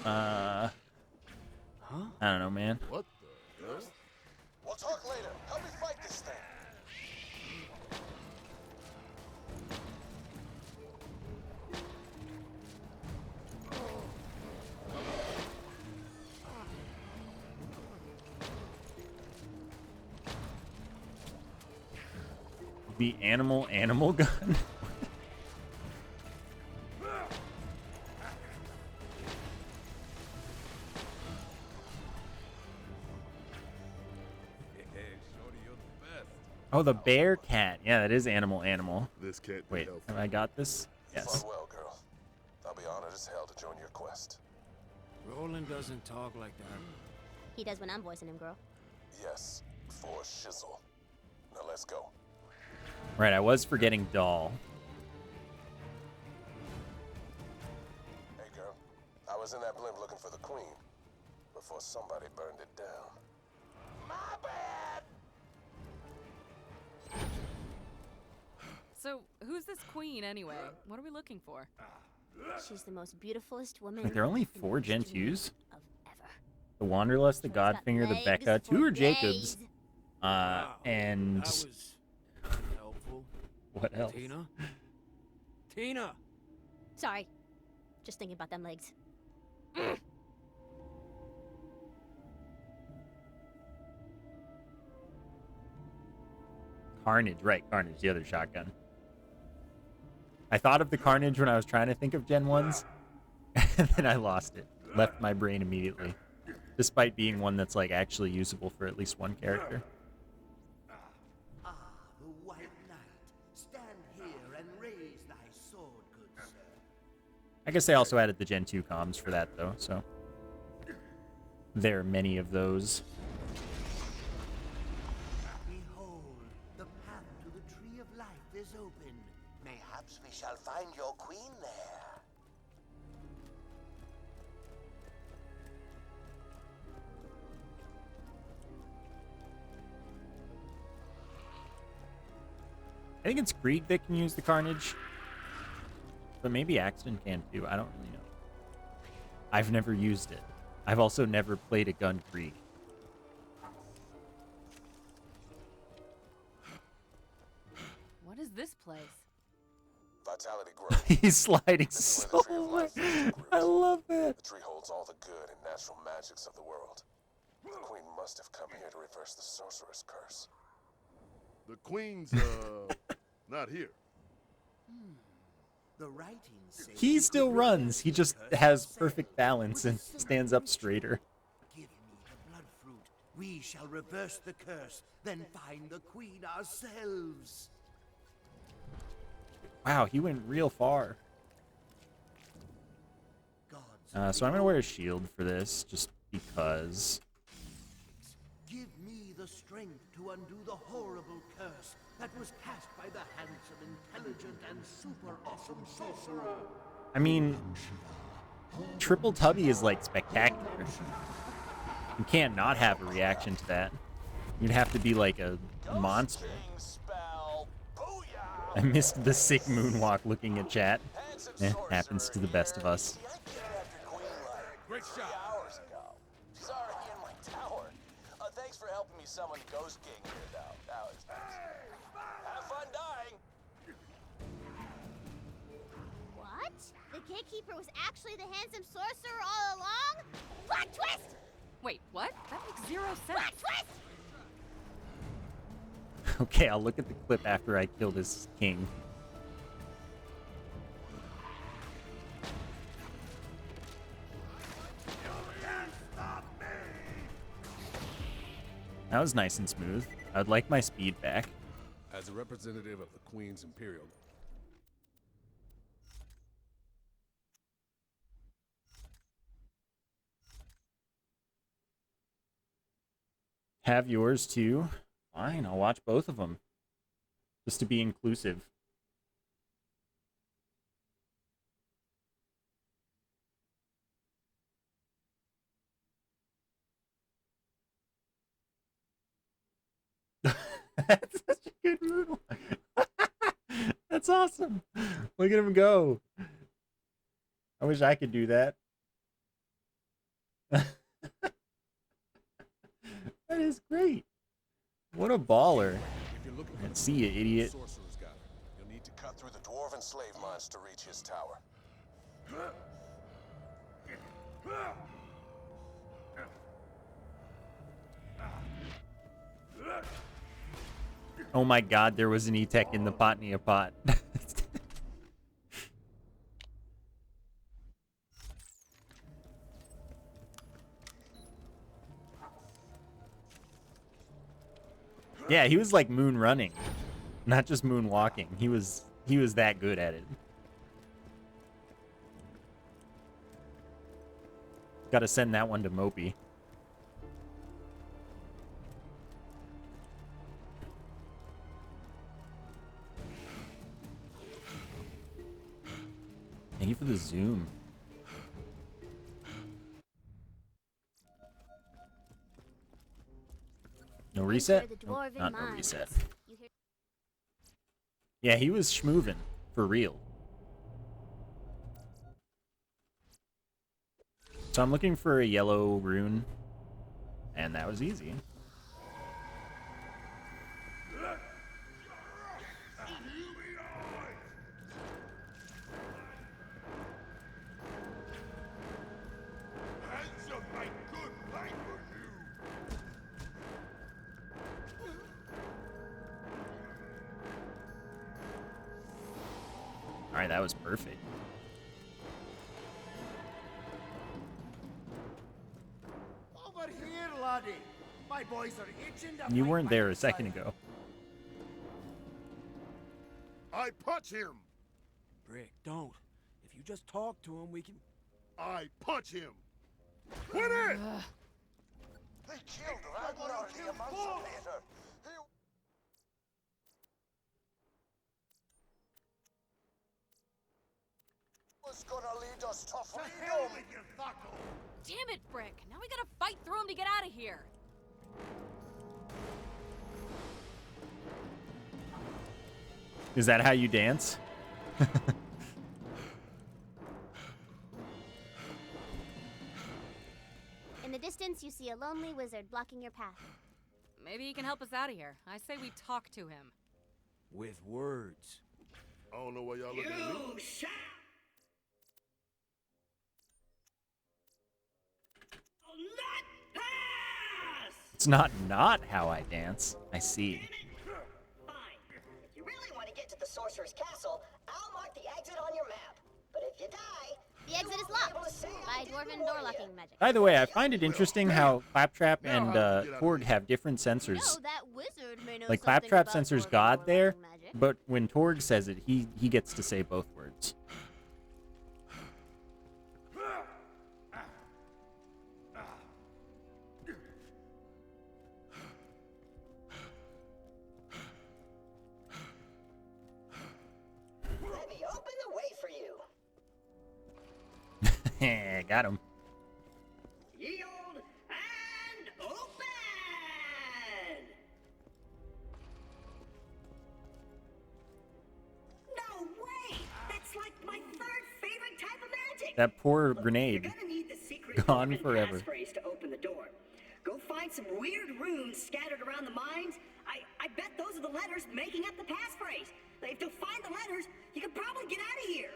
I don't know, man. What the hell? We'll talk later. Help me fight this thing. The animal gun? Hey, shorty, you're the best. Oh, the bear cat. Yeah, that is animal. This can't be Wait, healthy. have I got this? You Yes. fought well, girl. I'll be honored as hell to join your quest. Roland doesn't talk like that. He does when I'm voicing him, girl. Yes, for shizzle. Now let's go. Right, I was forgetting doll. Hey, girl. I was in that blimp looking for the queen before somebody burned it down. My bad! So, who's this queen anyway? What are we looking for? She's the most beautifulest woman. Wait, there are only in the 4 Gen history 2s? of ever. The Wanderlust, the She's got Godfinger, the legs Becca, for 2 are Jacobs. days. Wow, And that was unhelpful. what else? Tina? Tina! Sorry. Just thinking about them legs. Carnage, right? Carnage, the other shotgun. I thought of the Carnage when I was trying to think of Gen 1s, and then I lost it. Left my brain immediately. Despite being one that's, like, actually usable for at least one character. Ah, the White Knight. Stand here and raise thy sword, good sir. I guess they also added the Gen 2 comms for that, though, so... There are many of those. Behold, the path to the Tree of Life is open. Mayhaps we shall find your queen there. I think it's Krieg that can use the Carnage. But maybe Axton can too. I don't really know. I've never used it. I've also never played a gun Krieg. What is this place? Vitality growth. He's sliding This is where so the Tree of much. Life is root. I love that. The tree holds all the good and natural magics of the world. The queen must have come here to reverse the sorcerer's curse. The queen's, not here. The writings say He you still could runs. He reverse just the curse has yourself perfect balance with and a simple stands up ritual. straighter. Give me the blood fruit. We shall reverse the curse, then find the queen ourselves. Wow, he went real far. Gods, So I'm gonna wear a shield for this, just because. give me the strength to undo the horrible curse that was cast by the handsome, intelligent, and super awesome sorcerer. I mean, Triple Tubby is like spectacular. You can't not have a reaction to that. You'd have to be like a monster. King spell. Booyah! I missed the sick moonwalk looking at chat. Handsome Happens to the best of us. See, I kidnapped your queen like Great 3 shot. hours ago. She's already in my tower. Thanks for helping me summon Ghost King here, though. That was nice. Have fun dying. What? The gatekeeper was actually the handsome sorcerer all along? Plot twist! Wait, what? That makes zero Plot sense. twist! Okay, I'll look at the clip after I kill this king. That was nice and smooth. I'd like my speed back. As a representative of the Queen's Imperial. Have yours too? Fine, I'll watch both of them. Just to be inclusive. That's such a good move. That's awesome. Look at him go. I wish I could do that. That is great. What a baller. If you're looking for Let's see you, idiot. Sorcerer's guide, you'll need to Cut through the dwarven slave mines to reach his tower. Oh my god, there was an E-Tech in the Potnia pot. Yeah, he was like moon running, not just moon walking. He was that good at it. Got to send that one to Mopey. Thank you for the zoom. No reset? Enter the Nope, dwarven not no mines. reset. You hear- Yeah, he was schmoovin'. For real. So I'm looking for a yellow rune. And that was easy. Handsome, my good fight for you. Alright, that was perfect. Over here, laddie. My boys are itching to You fight weren't by there your a second side. ago. I punch him! Brick, don't. If you just talk to him, we can... I punch him! Quit it! They killed Ragnar the Emancipator. He was gonna lead us to freedom. Damn it, Brick! Now we gotta fight through him to get out of here. Is that how you dance? In the distance, you see a lonely wizard blocking your path. Maybe he can help us out of here. I say we talk to him. With words. I don't know why y'all looking at me. It's not how I dance. I see. Fine. If you really want to get to the Sorcerer's Castle, I'll mark the exit on your map. But if you die, The exit is locked by dwarven door locking magic. By the way, I find it interesting how Claptrap and Torg have different sensors. No, that wizard may know Like something Claptrap about censors dwarven God door there, locking magic. but when Torg says it, he gets to say both words. let me open the way for you. Got him. Yield and open! No way! That's like my third favorite type of magic. That poor Look, grenade. You're gonna need the secret Gone dwarven forever. passphrase to open the door. Go find some weird runes scattered around the mines. I bet those are the letters making up the passphrase. If you'll find the letters, you can probably get out of here.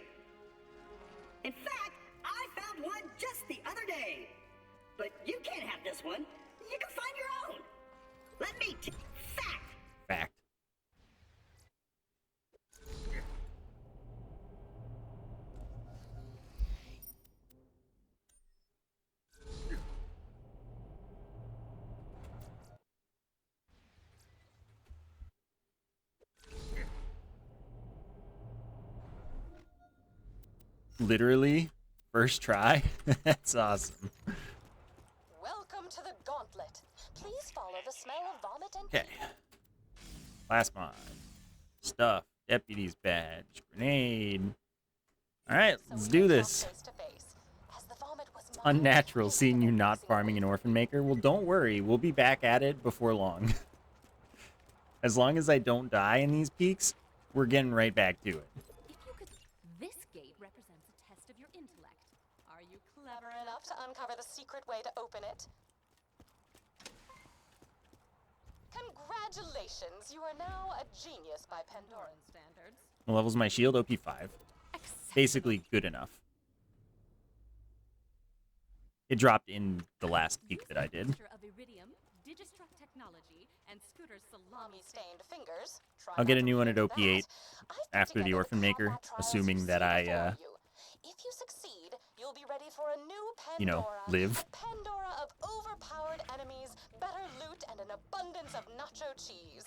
In fact, I found one just the other day. But you can't have this one. You can find your own. Let me fact. Fact. Literally, first try. That's awesome. Welcome to the gauntlet. Please follow the smell of vomit and Okay. Last mod. Stuff. Deputy's badge. Grenade. Alright, let's do this. It's unnatural seeing you not farming an orphan maker. Well, don't worry. We'll be back at it before long. As long as I don't die in these peaks, we're getting right back to it. This gate represents a test of your intellect. Are you clever enough to uncover the secret way to open it? Congratulations, you are now a genius by Pandoran standards. Levels my shield OP 5. Basically good enough. It dropped in the last peak that I did. Of iridium, Digistruct technology, and Scooter's salami-stained fingers. I'll get a new one at OP 8 after the Orphan Maker, assuming that I, If you succeed, you'll be ready for a new Pandora. you know, live. A Pandora of overpowered enemies, better loot, and an abundance of nacho cheese.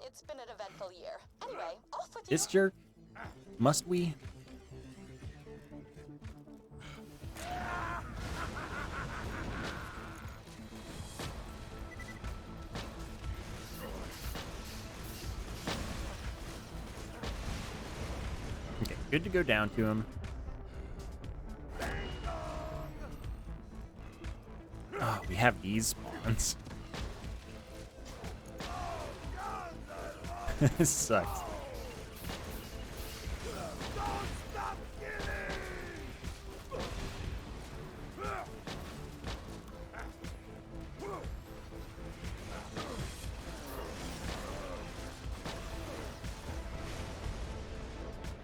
It's been an eventful year. Anyway, off with This jerk. Must we? Okay, good to go down to him. Oh, we have these spawns. This sucks.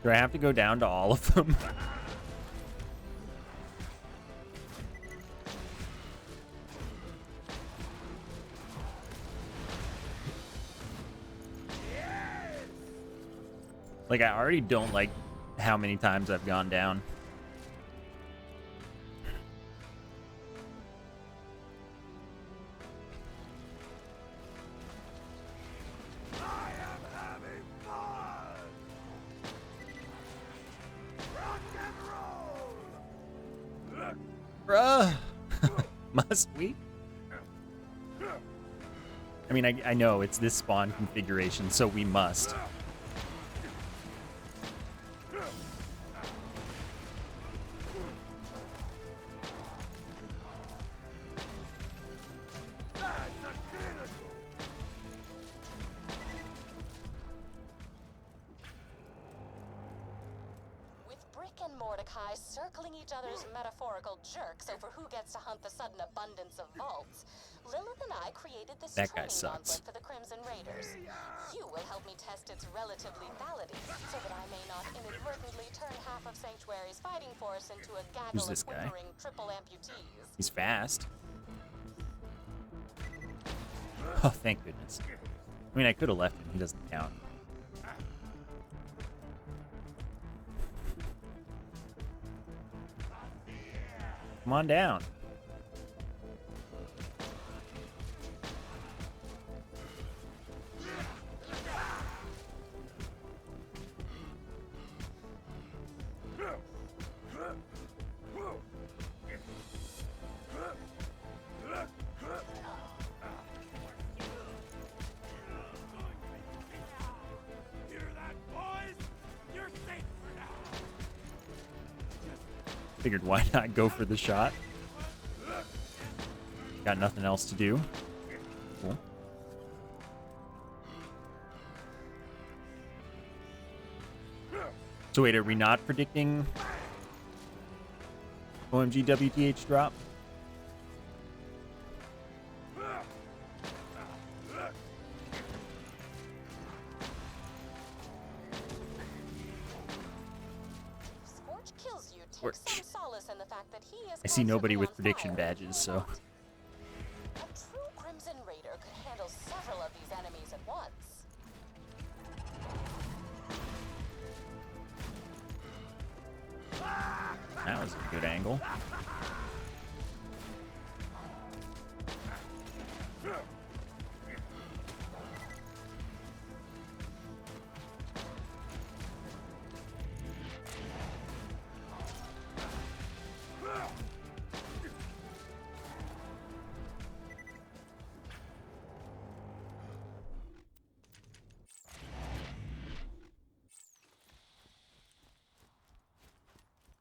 Do I have to go down to all of them? Like, I already don't like how many times I've gone down. Bruh! Must we? I mean, I know it's this spawn configuration, so we must. Mordecai circling each other's metaphorical jerks over who gets to hunt the sudden abundance of vaults, Lilith and I created this that guy training sucks. gauntlet for the Crimson Raiders. You will help me test its relative lethality, so that I may not inadvertently turn half of Sanctuary's fighting force into a gaggle Who's this of guy? whimpering triple amputees. He's fast. Oh, thank goodness. I mean, I could have left him. He doesn't count. Come on down. Figured why not go for the shot. Got nothing else to do. Cool. So wait, are we not predicting OMG WTH drop? I see nobody with prediction badges, so. A true Crimson Raider could handle several of these enemies at once. That was a good angle.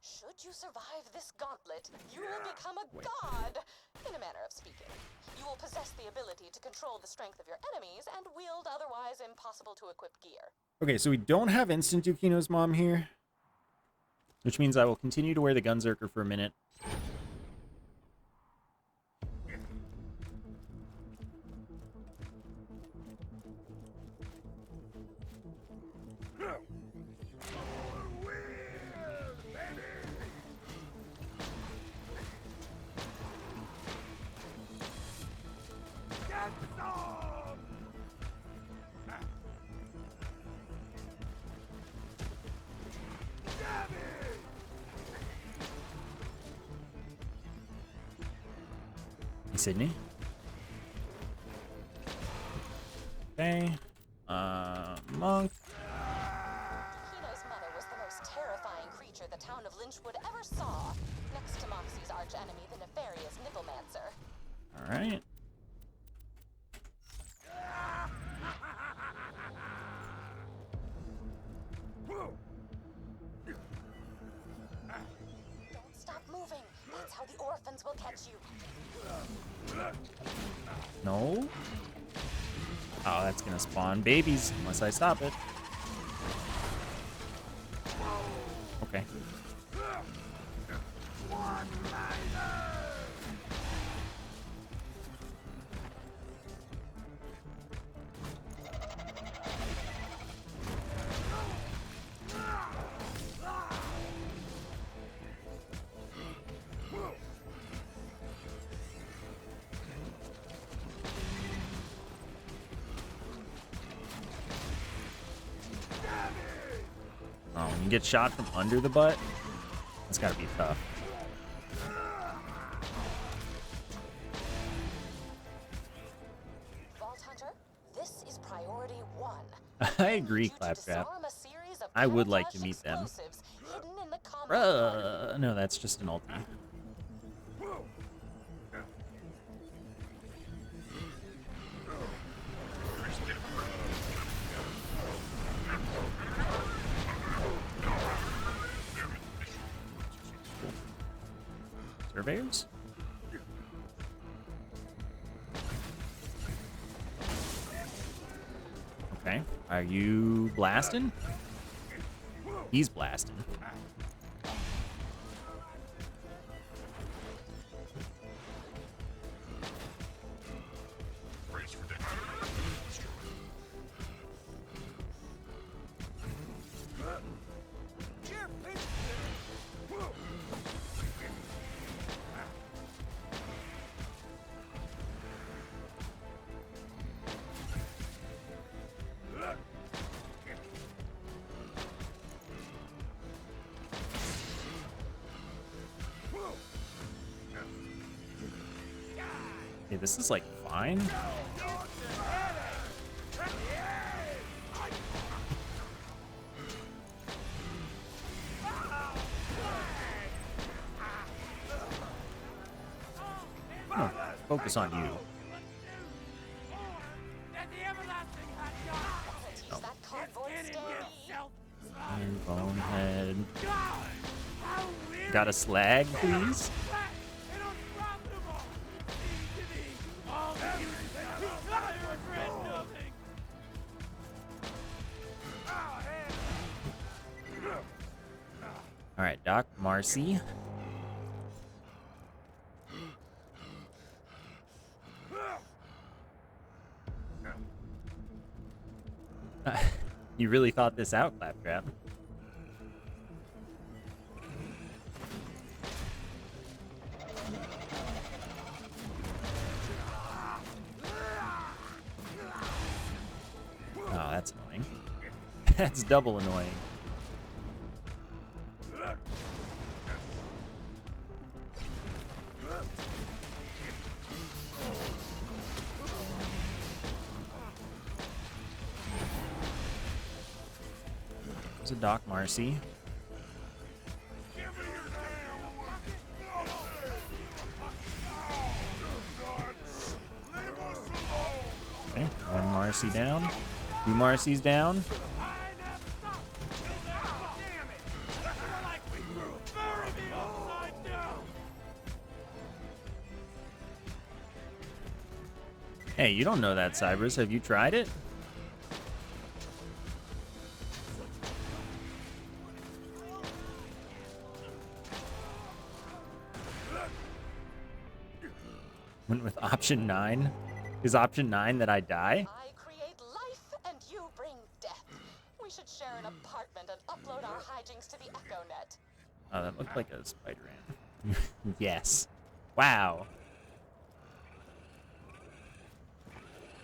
Should you survive this gauntlet, you will become a god, in a manner of speaking. You will possess the ability to control the strength of your enemies and wield otherwise impossible to equip gear. Okay, so we don't have instant Yukino's mom here, which means I will continue to wear the Gunzerker for a minute. Sydney. Okay. Monk. Kino's mother was the most terrifying creature the town of Lynchwood ever saw, next to Moxie's archenemy, the nefarious Nipplemancer. All right. Don't stop moving. That's how the orphans will catch you. No. Oh, that's gonna spawn babies unless I stop it. Okay. Oh You get shot from under the butt? That's gotta be tough. Vault Hunter, this is priority 1. I agree, Claptrap. I would like to meet them. No, that's just an ulti. Surveyors? Okay. Are you blasting? He's blasting. Okay, this is like fine. Oh, focus on you. And bonehead. Got a slag, please? All right, Doc, Marcy. You really thought this out, Claptrap. Oh, that's annoying. That's double annoying. There's a Doc Marcy. Okay, one Marcy down. Two Marcy's down. Hey, you don't know that, Cybers. Have you tried it? Went with option 9. Is option 9 that I die? I create life and you bring death. We should share an apartment and upload our hijinks to the EchoNet. Oh, that looked like a spider ant. Yes. Wow.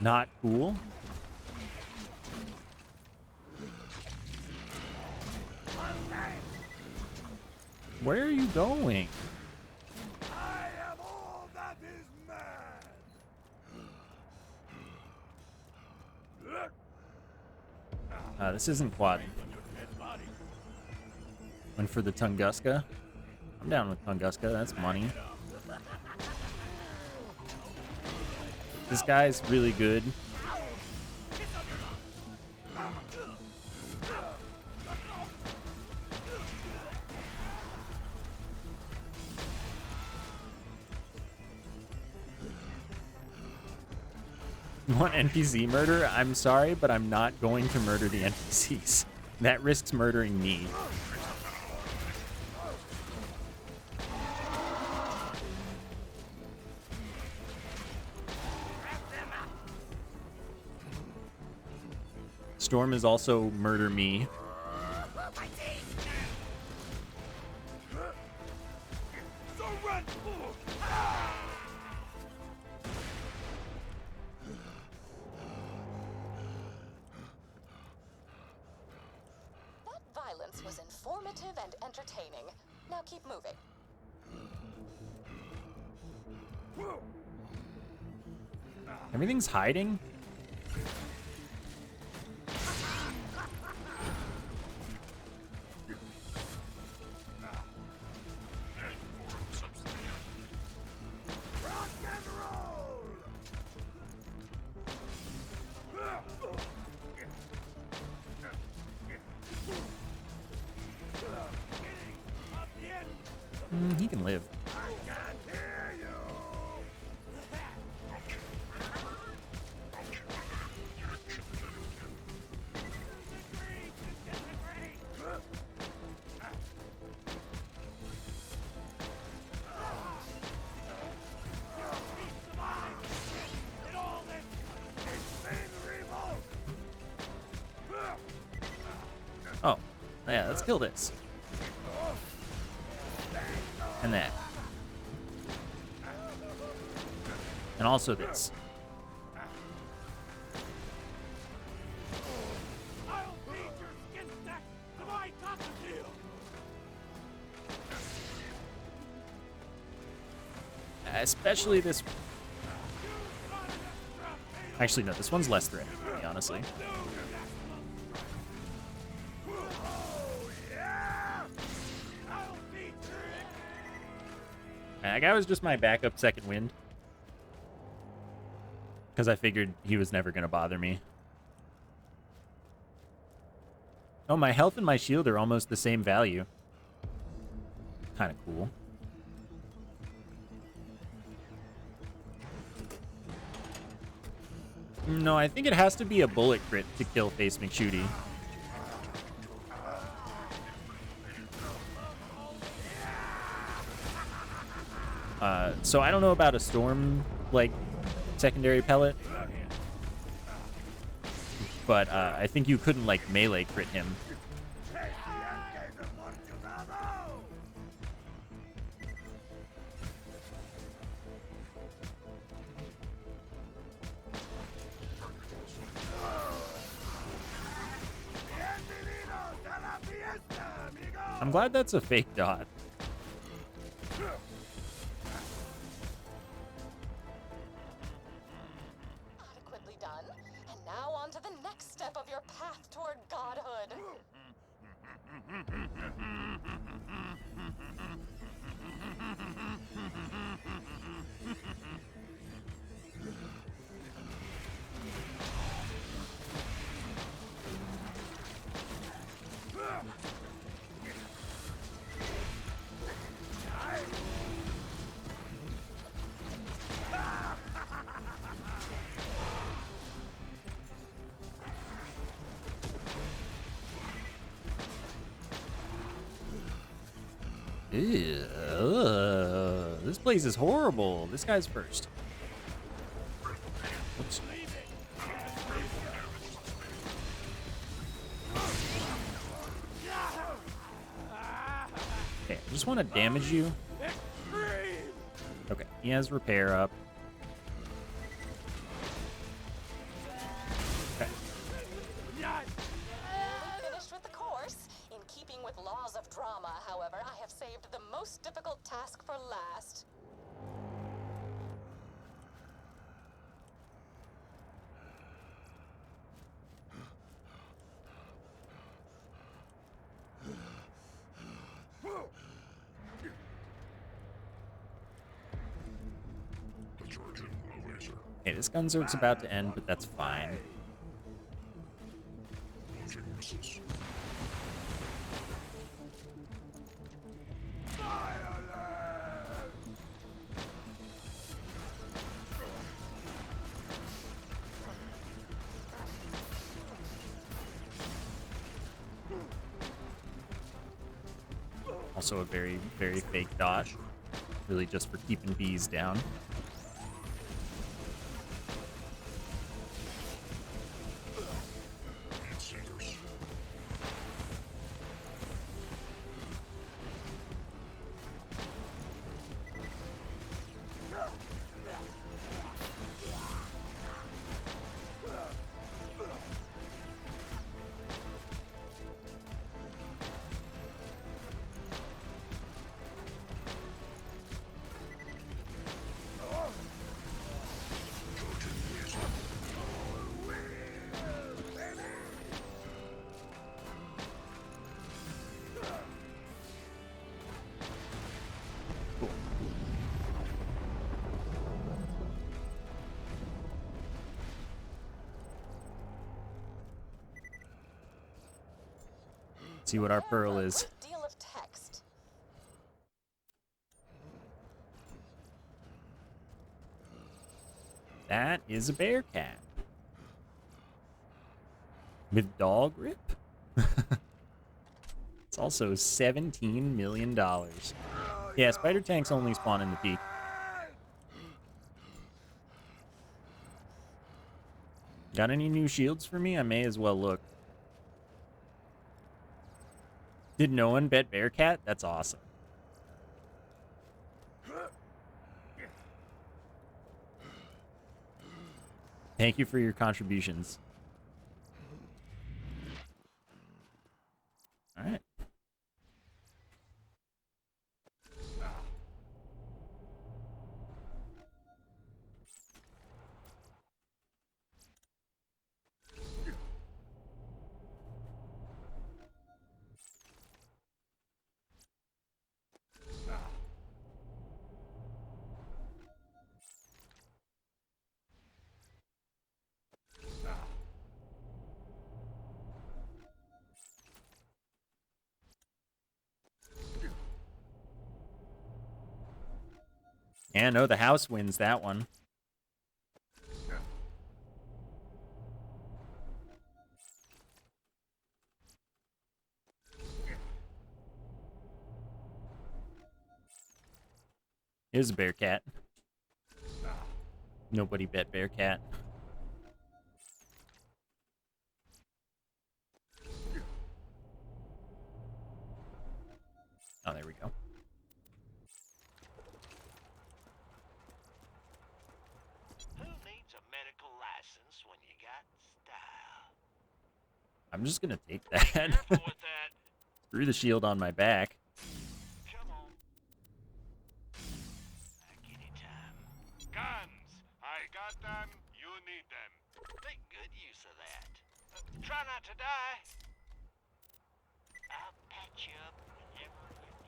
Not cool. Where are you going? I am all that is man. This isn't quad. Went for the Tunguska. I'm down with Tunguska. That's money. This guy's really good. You want NPC murder? I'm sorry, but I'm not going to murder the NPCs. That risks murdering me. Storm is also murder me. experience was informative and entertaining. Now keep moving. Everything's hiding? He can live. Oh, yeah, let's kill this. And that. And also this. Especially this. Actually, no, this one's less threatening, to me, honestly. That guy was just my backup second wind. Because I figured he was never going to bother me. Oh, my health and my shield are almost the same value. Kind of cool. No, I think it has to be a bullet crit to kill Face McShooty. So I don't know about a storm, like, secondary pellet. But I think you couldn't, like, melee crit him. I'm glad that's a fake dot. Adequately done. And now on to the next step of your path toward godhood. Ew, this place is horrible. This guy's first. Oops. Okay, I just want to damage you. Okay, he has repair up. Okay. Finished with the course. In keeping with laws of drama, however, I have saved the most difficult task for last. Okay, this gunzert's about to end, but that's fine. Also a very, very fake dot. Really just for keeping bees down. See what our pearl is. A great deal of text. That is a bear cat. With dog grip? It's also $17 million. Yeah, spider tanks only spawn in the peak. Got any new shields for me? I may as well look. Did no one bet Bearcat? That's awesome. Thank you for your contributions. All right. Yeah, no, the house wins that one. Here's a bear cat. Nobody bet bear cat. Oh, there we go. Who needs a medical license when you got style? I'm just gonna take that. Careful with that. Screw the shield on my back. Come on. Back anytime. Guns. I got them. You need them. Make good use of that. Try not to die. I'll patch you up whenever you need.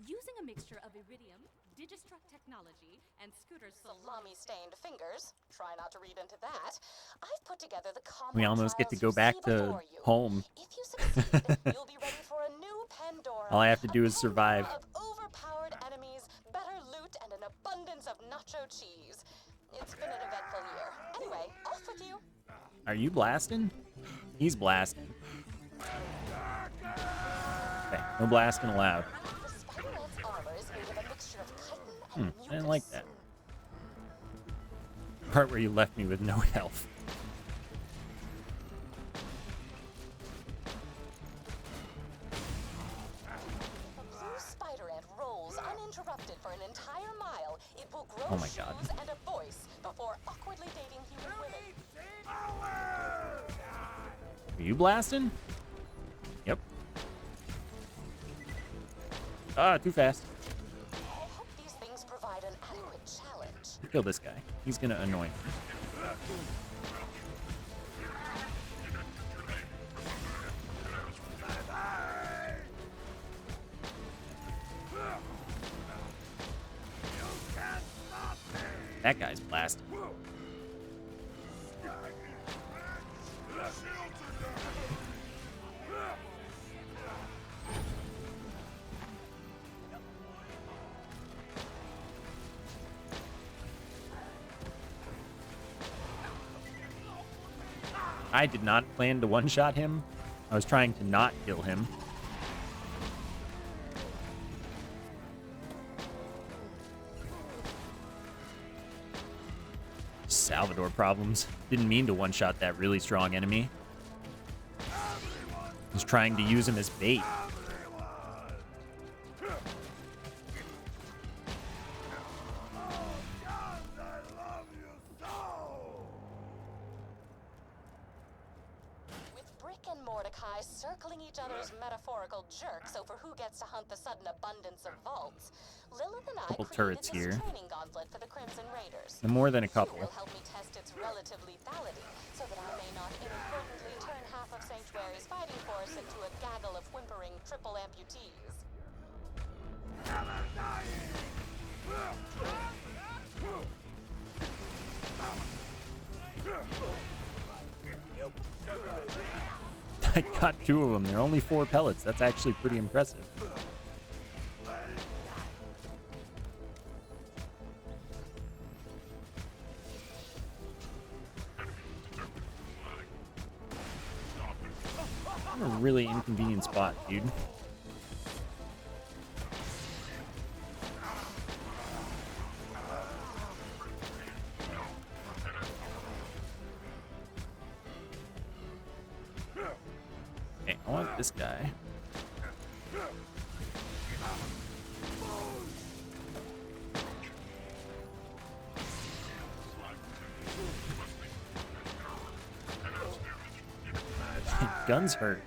Using a mixture of iridium, digistruct technology, and Scooter's Salami-stained fingers. Try not to read into that. I've put together the combat We almost get to trials go you back see to before you. home. If you succeed, you'll be ready for a new Pandora. All I have to do A is survive. Pandora of overpowered enemies, better loot, and an abundance of nacho cheese. It's been an eventful year. Anyway, off with you. Are you blasting? He's blasting. Okay, no blasting allowed. The Spider-Man's armor is made of a mixture of chitin and mucus. I didn't like that. Part where you left me with no health. If a blue spider ant rolls uninterrupted for an entire mile, it will grow Oh my God. shoes and a voice before awkwardly dating human women. Are you blasting? Yep. Ah, too fast. I hope these things provide an adequate challenge. Kill this guy. He's gonna annoy me. That guy's blasting. I did not plan to one-shot him. I was trying to not kill him. Salvador problems. Didn't mean to one-shot that really strong enemy. Was trying to use him as bait. With Brick and Mordecai circling each other's metaphorical jerks over who gets to hunt the sudden abundance of vaults, Lilith and I Couple created turrets this here. training gauntlet for the Crimson Raiders. And more than a You couple. will help me test its relative lethality, so that I may not inadvertently turn half of Sanctuary's fighting force into a gaggle of whimpering triple amputees. I got 2 of them. They're only 4 pellets. That's actually pretty impressive. I'm in a really inconvenient spot, dude. Okay, I want this guy. Guns hurt.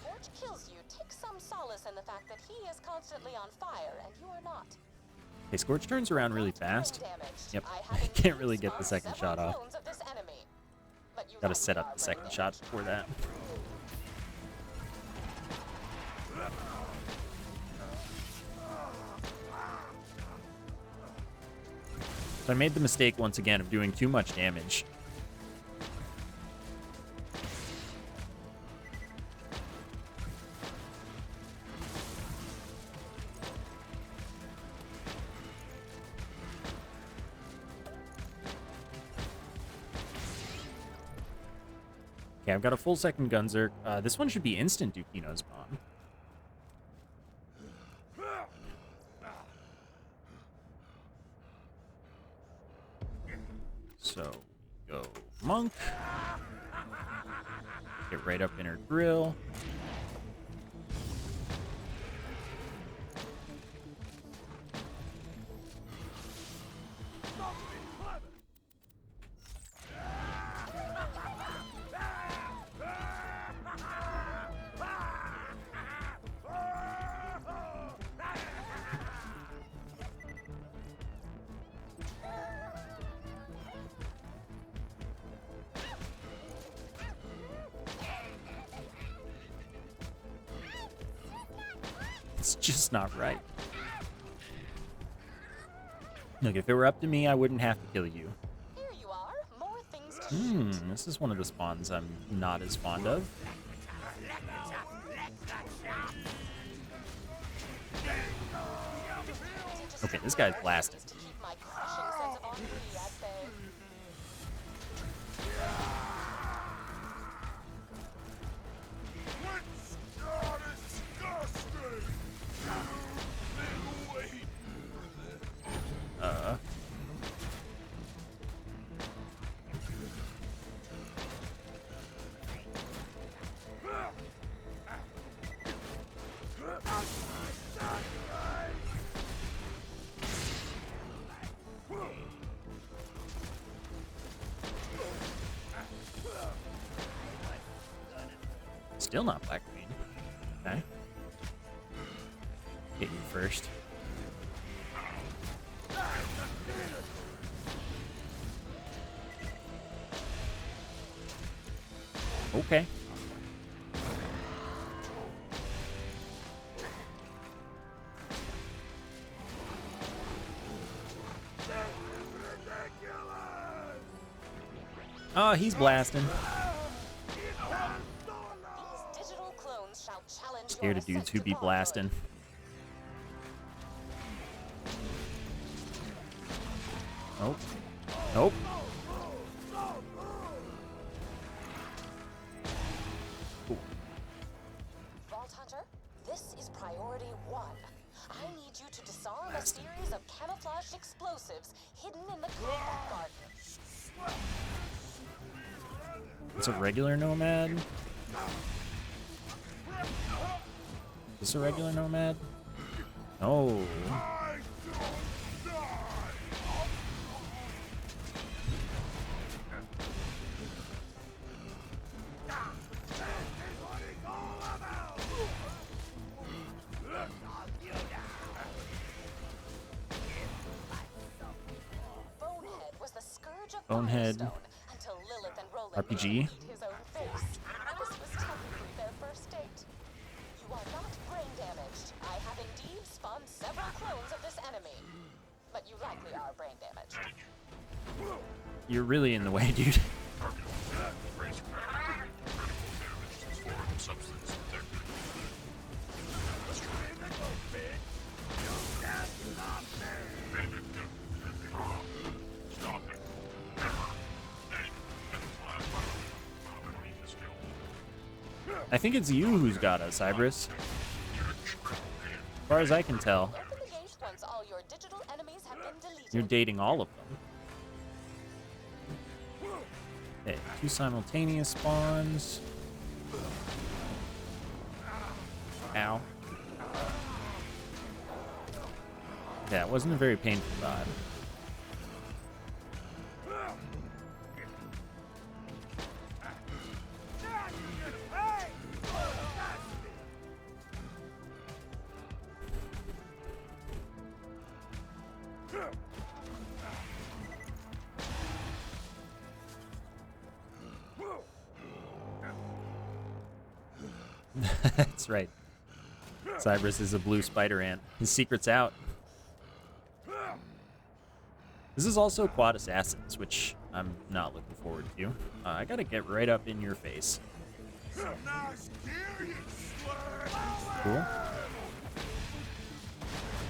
Scorch kills you. Take some solace in the fact that he is constantly on fire and you are not. Okay, Scorch turns around really fast. Yep, I can't really get the second shot off. Gotta set up the second shot before that. So I made the mistake once again of doing too much damage. Okay, I've got a full second Gunzerk. This one should be instant Dukino's bomb. So, go Monk. Get right up in her grill. It's just not right. Look, if it were up to me, I wouldn't have to kill you. Here you are. More things to This is one of the spawns I'm not as fond of. Okay, this guy's blasted. keep my crushing sense of ennui at bay. Still not Black Queen. Okay. Get you first. Okay. Oh, he's blasting. Scared of dudes who be blasting. Nope. Nope. Cool. Vault Hunter, this is priority 1. I need you to disarm a series of camouflaged explosives hidden in the combat garden. It's a regular nomad. Is this a regular nomad? Oh. Bonehead was the scourge of Bonehead. Firestone until Lilith and Roland RPG. made his own face. This was technically their first date. You are not brain damaged. I have indeed spawned several clones of this enemy. But you likely are brain damaged. You're really in the way, dude. I think it's you who's got us, Ibris. As far as I can tell. Open the gate once all your digital enemies have been deleted. You're dating all of them. Okay, 2 simultaneous spawns. Ow. Yeah, it wasn't a very painful dive. That's right. Cybers is a blue spider ant. His secret's out. This is also Quad Assassins, which I'm not looking forward to. I gotta get right up in your face. Cool.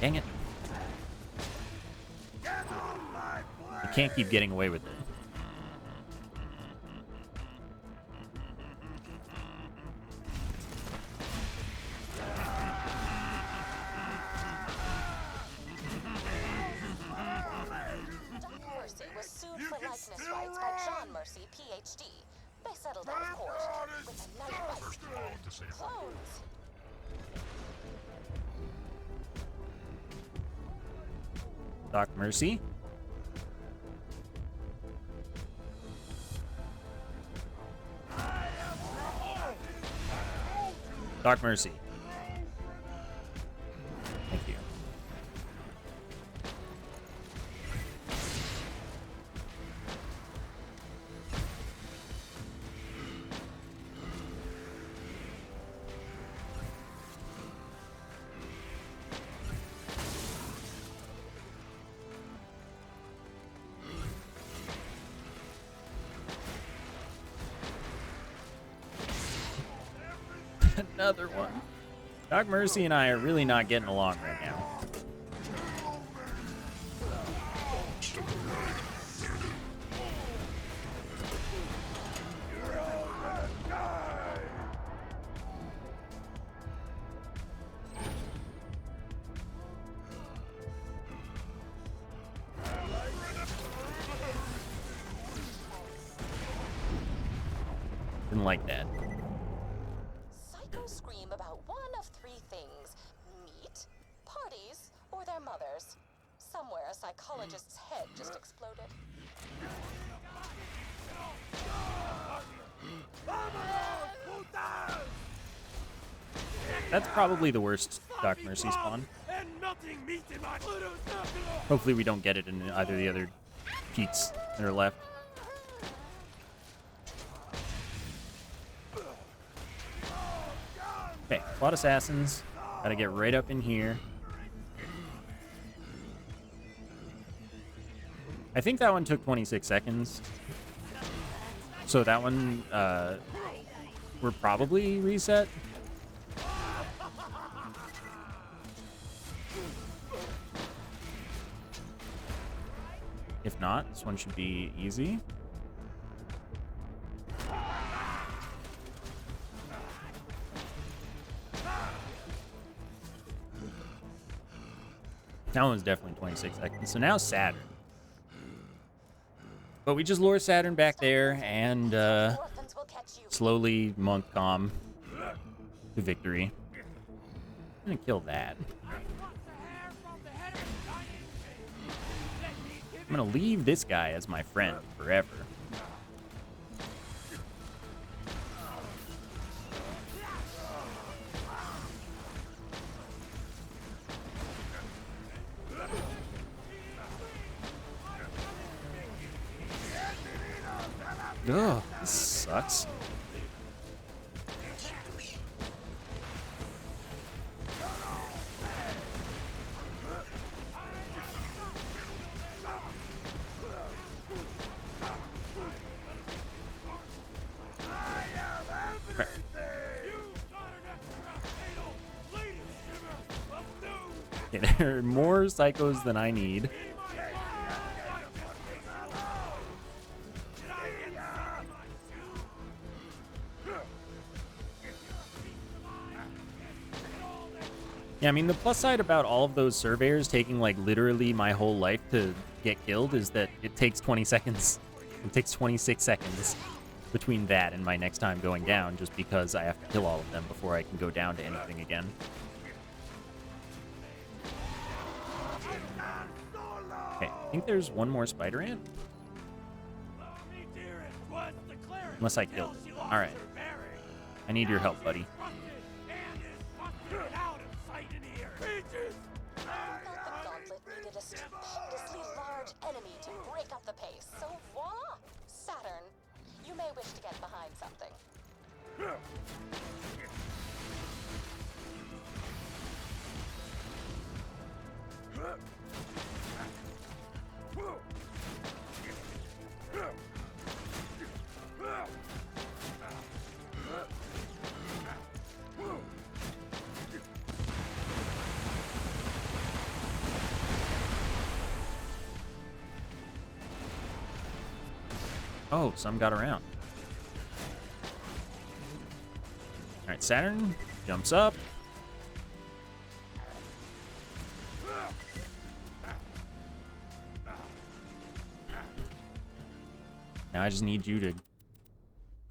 Dang it. I can't keep getting away with it. Rights by John Mercy, PhD. They settled out of court with a night bite. Clones. Doc Mercy. Doc Mercy. Thank you. Another one. Doc Mercy and I are really not getting along right now. Didn't like that. Psychos scream about one of 3 things: meat, parties, or their mothers. Somewhere a psychologist's head just exploded. That's probably the worst Doc Mercy spawn. Hopefully we don't get it in either of the other peaks that are left. Okay, Quad Assassins. Gotta get right up in here. I think that one took 26 seconds. So that one, we're probably reset. If not, this one should be easy. That one's definitely 26 seconds. So now Saturn. But we just lure Saturn back there and slowly monk calm to victory. I'm gonna kill that. I'm gonna leave this guy as my friend forever. Ugh, this sucks. Okay, there are more psychos than I need. Yeah, I mean, the plus side about all of those surveyors taking, like, literally my whole life to get killed is that it takes 20 seconds. It takes 26 seconds between that and my next time going down, just because I have to kill all of them before I can go down to anything again. Okay, I think there's one more spider ant. Unless I killed it. Alright. I need your help, buddy. Needed a stupendously large enemy to break up the pace, so voila! Saturn. You may wish to get behind something. Oh, some got around. Alright, Saturn jumps up. Now I just need you to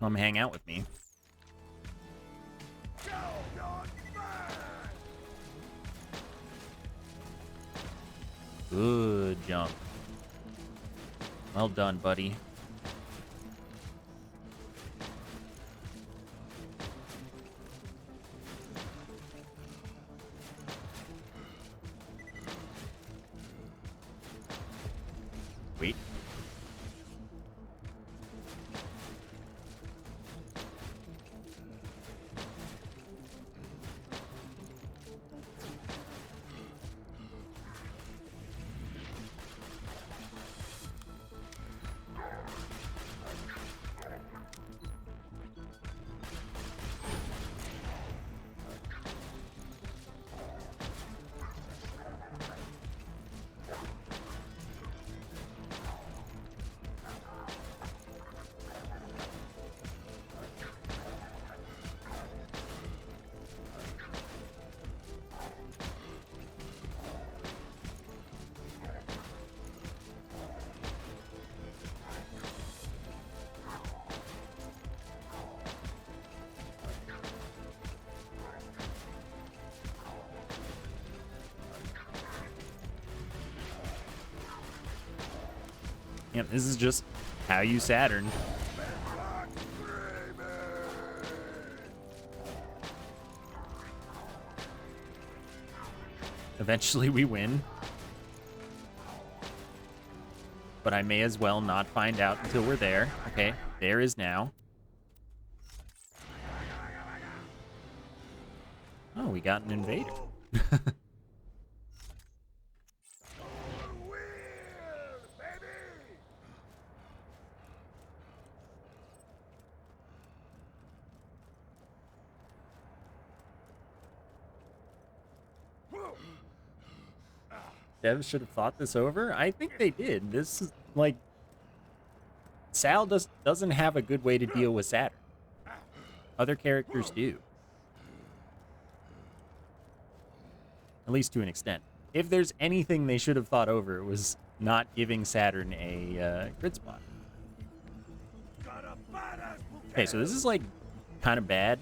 come hang out with me. Good jump. Well done, buddy. Wait. Yep, this is just how you Saturn. Eventually we win. But I may as well not find out until we're there. Okay, there is now. Oh, we got an invader. Devs should have thought this over. I think they did. This is like Sal doesn't have a good way to deal with Saturn. Other characters do. At least to an extent. If there's anything they should have thought over, it was not giving Saturn a crit spot. Okay, so this is like kind of bad.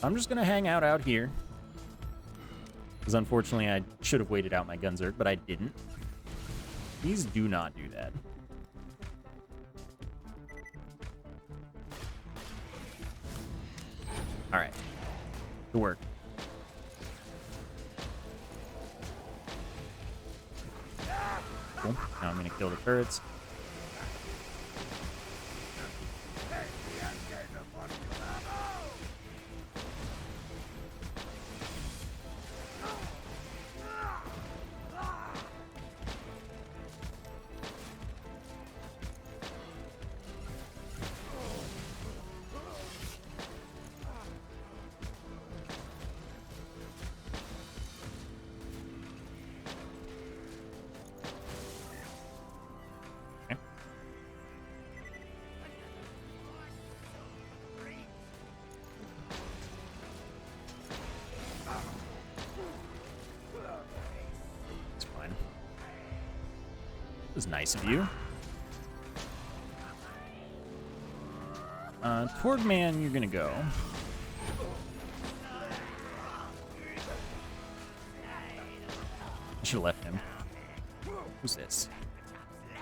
I'm just gonna hang out here. Because unfortunately I should have waited out my Gunzerg, but I didn't. Please do not do that. Alright. Good work. Cool. Now I'm gonna kill the turrets. was nice of you. Toward man, you're gonna go. I should have left him. Who's this?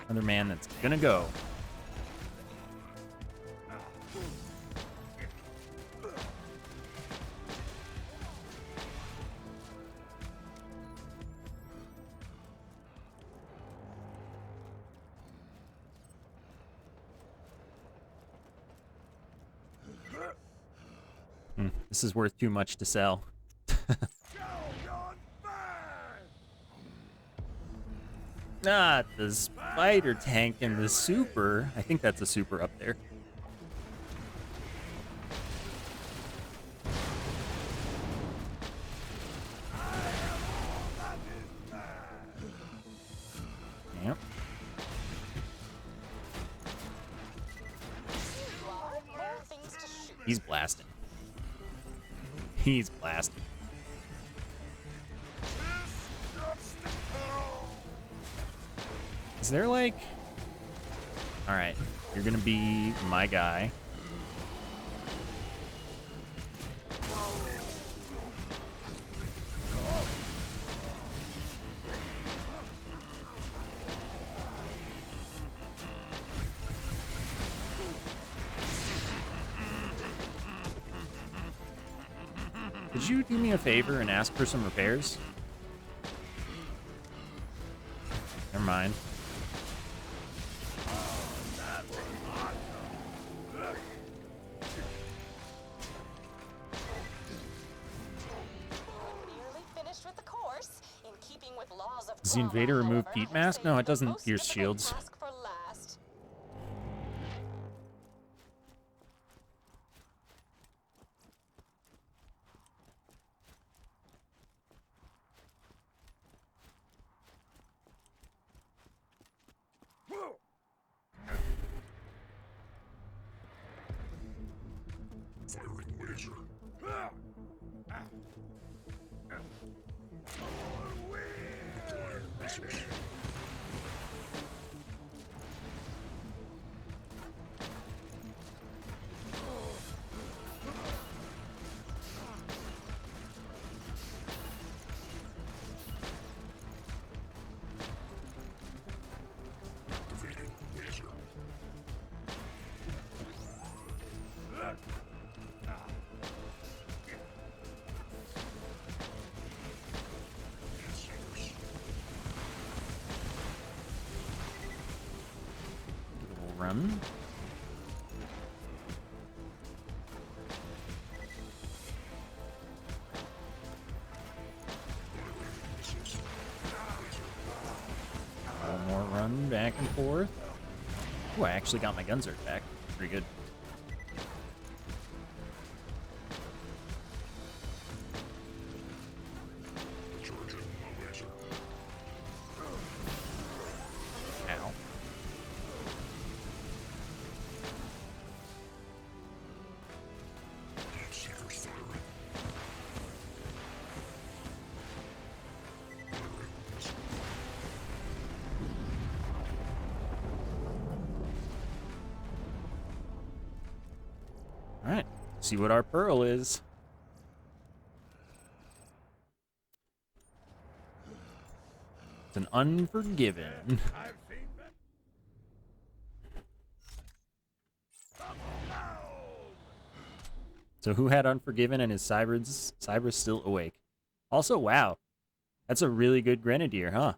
Another man that's gonna go. This is worth too much to sell. Ah, the spider tank and the super. I think that's a super up there. Yep. He's blasting. He's blasting. Is there like... Alright, you're gonna be my guy. Could you do me a favor and ask for some repairs? Never mind. Does the invader remove Pete mask? No, it doesn't pierce shields. Run. One more run back and forth. Oh, I actually got my Gunzerk back. Pretty good. Alright, see what our pearl is. It's an Unforgiven. So who had Unforgiven and his Cyber's still awake? Also, wow. That's a really good Grenadier, huh?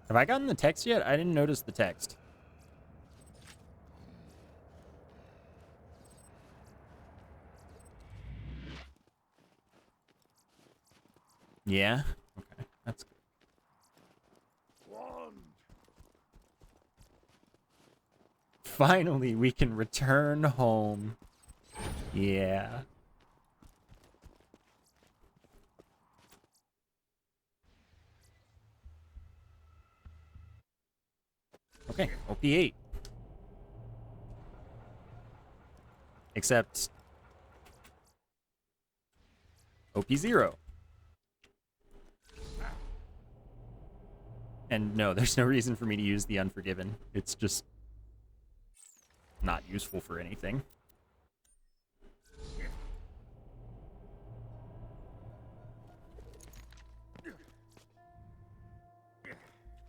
Have I gotten the text yet? I didn't notice the text. Yeah? Okay, that's good. Finally, we can return home. Yeah. Okay, OP8. Except OP0. And no, there's no reason for me to use the Unforgiven. It's just not useful for anything.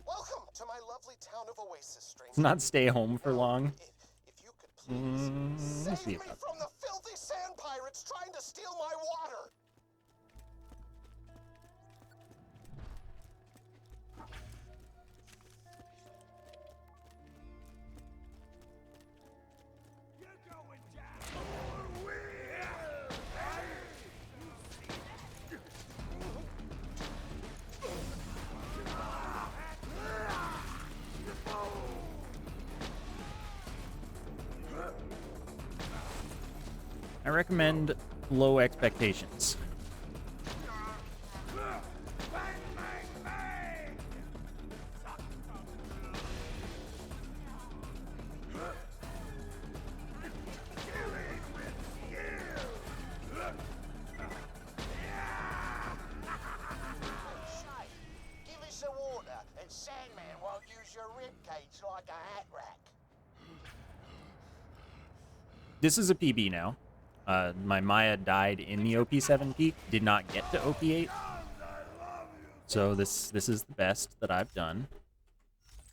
Welcome to my lovely town of Oasis, stranger. Let's not stay home for long. If you could please Let's save see me about from the filthy sand pirates trying to steal my water. I recommend low expectations. Give us some water, and Sandman won't use your ribcage like a hat rack. This is a PB now. My Maya died in the OP7 peak, did not get to OP8. So this is the best that I've done.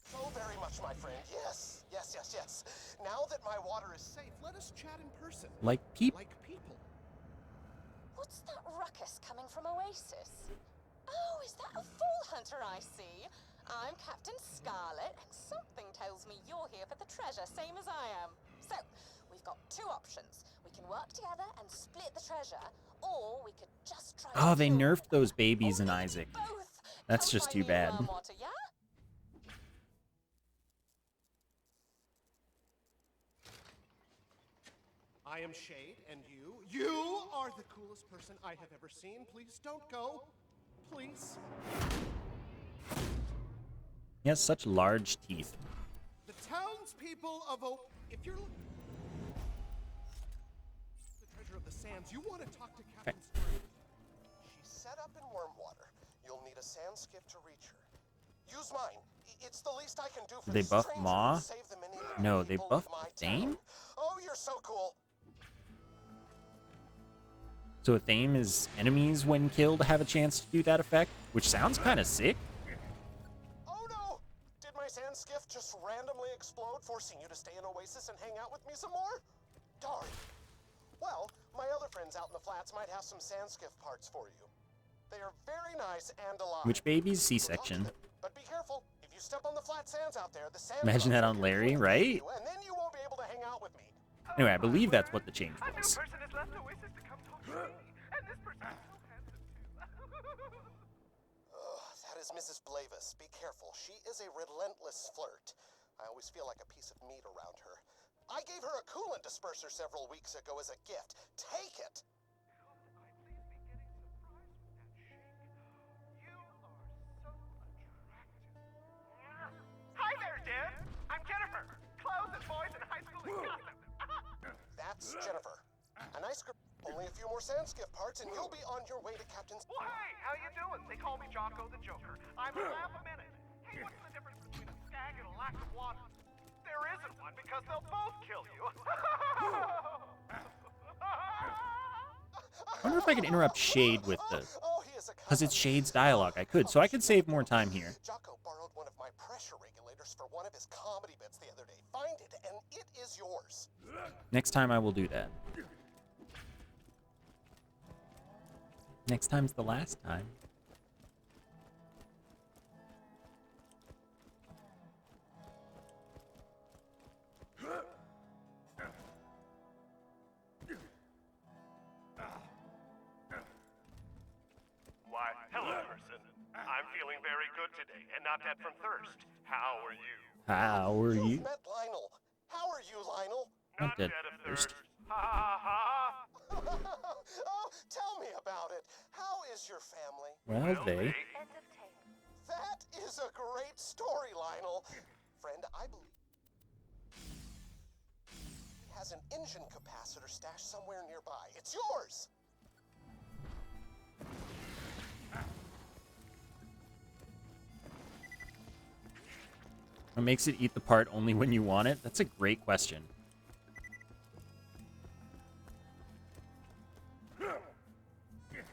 So very much, my friend. Yes. Now that my water is safe, let us chat in person. Like people. What's that ruckus coming from Oasis? Oh, is that a fool hunter I see? I'm Captain Scarlet, and something tells me you're here for the treasure, same as I am. So, we've got two options. We can work together and split the treasure, or we could just try Oh, to they kill nerfed those babies in Isaac. both. That's Come just find too me in bad. Wormwater, yeah? I am Shade, and you are the coolest person I have ever seen. Please don't go. Please. He has such large teeth. The townspeople of if you're the treasure of the sands, you want to talk to Captain Stern. She's set up in Wormwater. You'll need a sand skiff to reach her. Use mine. It's the least I can do for Did they the buff stranger Ma? and save the many No, they people buffed of my Thame? town. Oh, you're so cool. So a Thame is enemies when killed have a chance to do that effect, which sounds kind of sick. Oh no! Did my sand skiff just randomly explode, forcing you to stay in Oasis and hang out with me some more? Darn. Well, my other friends out in the flats might have some sand skiff parts for you. They are very nice and alive. Which baby's C-section? But be careful. If you step on the flat sands out there, the sand Imagine that on Larry, right? and then you won't be able to hang out with me. Anyway, I believe that's what the change was. Person has left Oasis to come talk to me, and this person is so handsome too. That is Mrs. Blavis. Be careful. She is a relentless flirt. I always feel like a piece of meat around her. I gave her a coolant disperser several weeks ago as a gift. Take it. Hi there, dude. I'm Jennifer. Clothes and boys in high school and gossip. That's Jennifer. A nice girl. Only a few more sand skiff parts and you'll be on your way to Captain's... Well, hey, how you doing? They call me Jocko the Joker. I'm a laugh a minute. Hey, what's the difference between a stag and a lack of water? There isn't one because they'll both kill you. I wonder if I could interrupt Shade with the... Because it's Shade's dialogue. I could, so I could save more time here. Jocko borrowed one of my pressure regulators for one of his comedy bits the other day. Find it and it is yours. Next time I will do that. Next time's the last time. Why, hello, person. I'm feeling very good today, and not dead from thirst. How are you? How are you? Met Lionel. How are you, Lionel? Not dead of thirst. Ha ha ha! Oh, tell me about it. How is your family? Well, they... That is a great story, Lionel. Friend, I believe we has an engine capacitor stashed somewhere nearby. It's yours! What makes it eat the part only when you want it? That's a great question.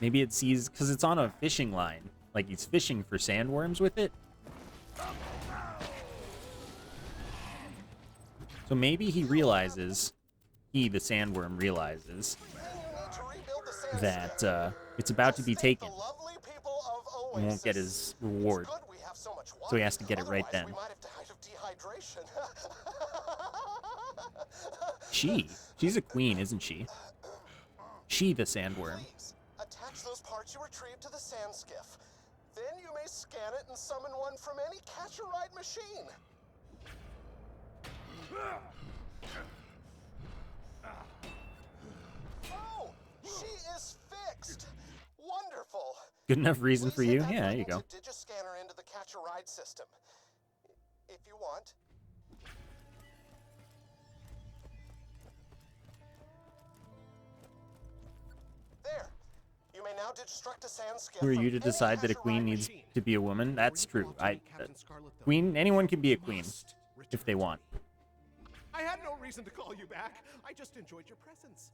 Maybe it sees, because it's on a fishing line. Like he's fishing for sandworms with it. So maybe he realizes, the sandworm realizes, that it's about to be taken. He won't get his reward. So he has to get it right then. She's a queen, isn't she? She the sandworm. Attach those parts you retrieved to the sand skiff. Then you may scan it and summon one from any catch-a-ride machine. Oh, she is fixed. Wonderful. Good enough reason for you? Yeah, there you go. Digiscan her into the catch-a-ride system. If you want. There. You may now destruct a sand skiff. Who are you to decide that a queen needs to be a woman? That's true. Queen, anyone can be a queen if they want. I had no reason to call you back. I just enjoyed your presence.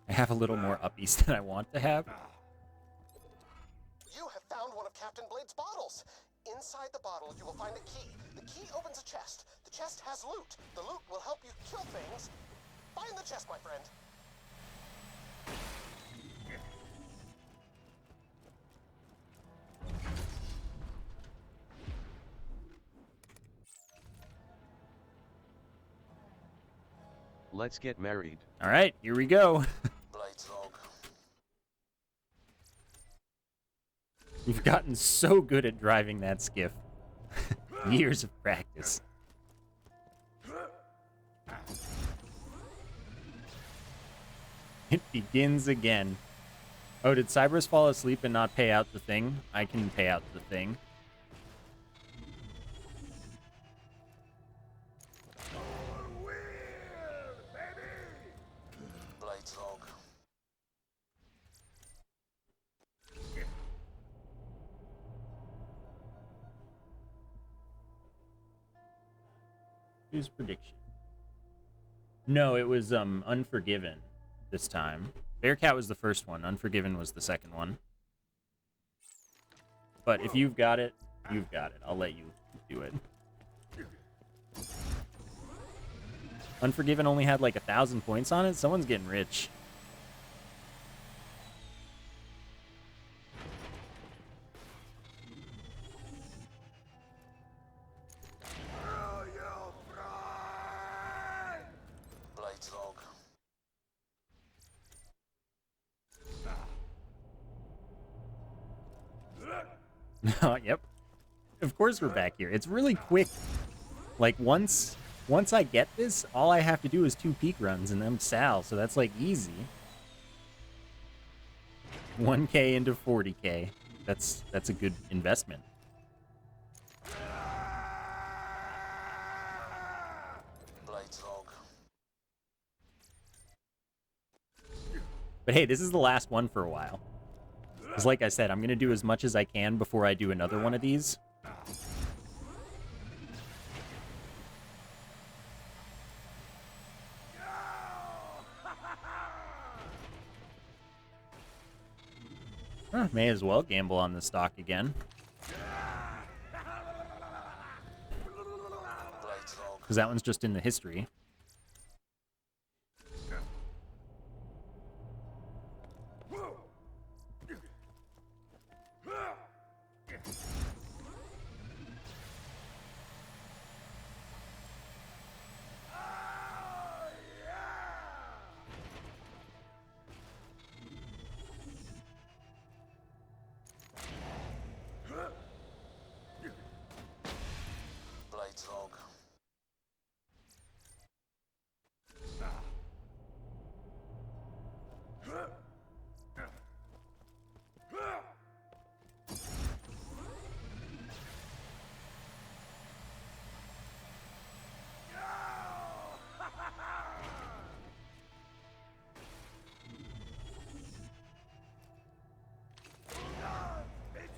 I have a little more uppies than I want to have. You have found one of Captain Blade's bottles. Inside the bottle, you will find a key. The key opens a chest. The chest has loot. The loot will help you kill things. Find the chest, my friend. Let's get married. All right, here we go. You've gotten so good at driving that skiff. Years of practice. It begins again. Oh, did Cyberus fall asleep and not pay out the thing? I can pay out the thing. Whose prediction? No, it was Unforgiven this time. Bearcat was the first one. Unforgiven was the second one. But if you've got it, you've got it. I'll let you do it. Unforgiven only had like 1,000 points on it. Someone's getting rich. Yep. Of course we're back here. It's really quick. Like, once I get this, all I have to do is 2 peak runs, and I'm Sal, so that's, like, easy. 1K into 40K. That's a good investment. But hey, this is the last one for a while. Because like I said, I'm going to do as much as I can before I do another one of these. Huh, may as well gamble on the stock again. Because that one's just in the history.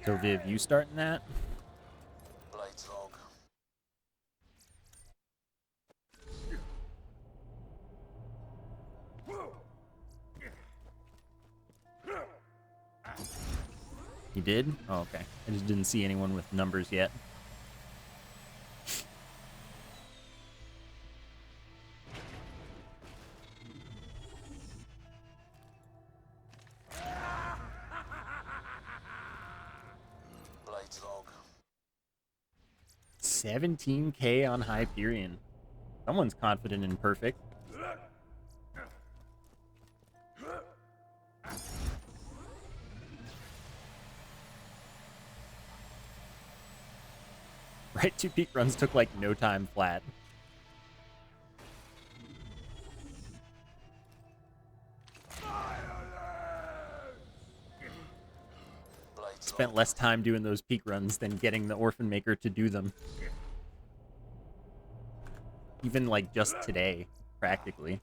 So Viv, you starting that? Blades log. You did? Oh, okay. I just didn't see anyone with numbers yet. Blades log. 17K on Hyperion. Someone's confident in perfect. Right, 2 peak runs took like no time flat. Spent less time doing those peak runs than getting the Orphan Maker to do them. Even like just today, practically.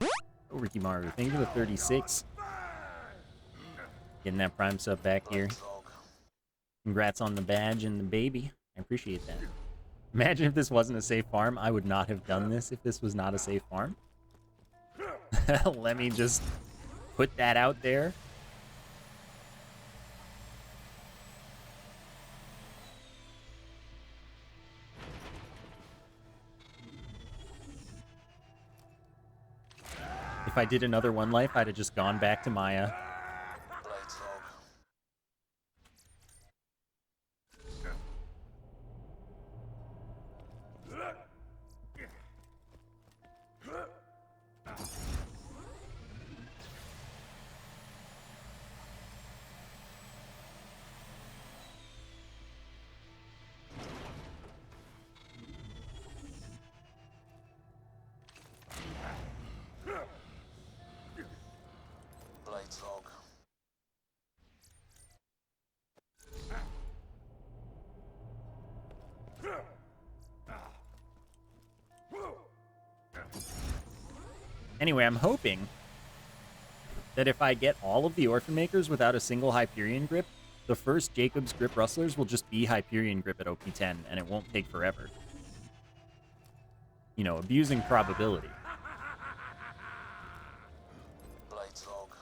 Oh, Ricky Maru, thank you for the 36. Getting that Prime sub back here. Congrats on the badge and the baby. I appreciate that. Imagine if this wasn't a safe farm. I would not have done this if this was not a safe farm. Let me just put that out there. If I did another One Life, I'd have just gone back to Maya. Blades log. Anyway, I'm hoping that if I get all of the Orphan Makers without a single Hyperion grip, the first Jacob's Grip Rustlers will just be Hyperion grip at OP10, and it won't take forever. You know, abusing probability. Blades log.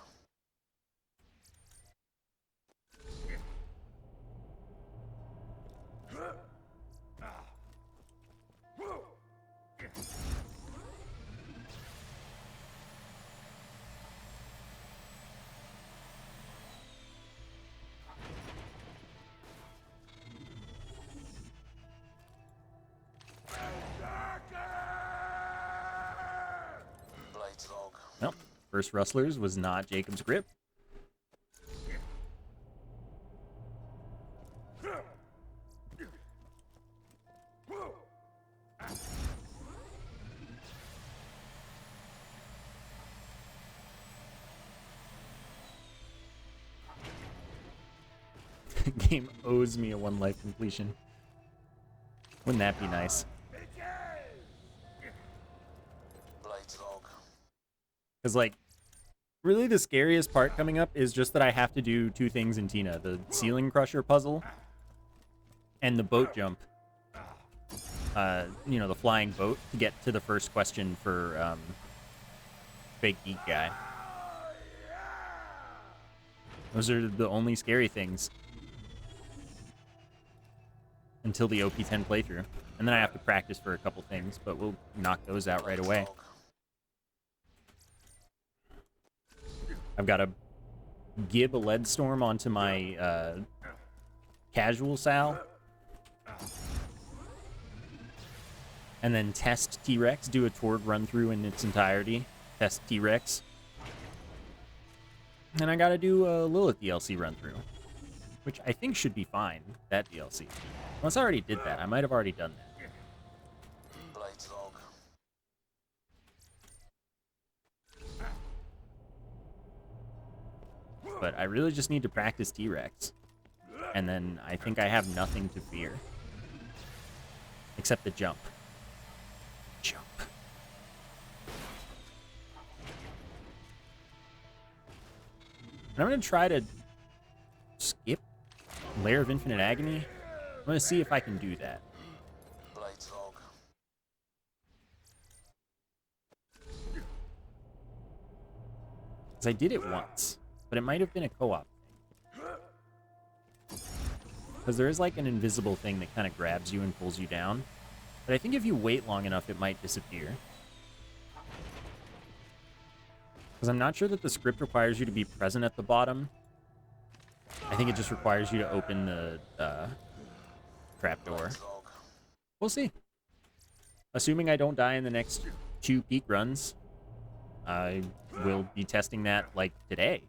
Blades log. Well, first Rustlers was not Jacob's Grip. Game owes me a 1 life completion. Wouldn't that be nice? Blades log. Because, like, really the scariest part coming up is just that I have to do 2 things in Tina. The Ceiling Crusher puzzle and the boat jump. You know, the flying boat to get to the first question for Fake Geek Guy. Those are the only scary things. Until the OP10 playthrough. And then I have to practice for a couple things, but we'll knock those out right away. I've got to gib a lead storm onto my casual Sal. And then test T-Rex, do a Torg run through in its entirety. Test T-Rex. And I got to do a Lilith DLC run through. Which I think should be fine, that DLC. Unless I already did that. I might have already done that. Blades log. But I really just need to practice T-Rex. and then I think I have nothing to fear. Except the jump. Jump. And I'm going to try to skip Lair of Infinite Agony. I'm going to see if I can do that. Because I did it once, but it might have been a co-op thing. Because there is like an invisible thing that kind of grabs you and pulls you down. But I think if you wait long enough, it might disappear. Because I'm not sure that the script requires you to be present at the bottom. I think it just requires you to open the trapdoor. We'll see. Assuming I don't die in the next 2 peak runs, I will be testing that, like, today.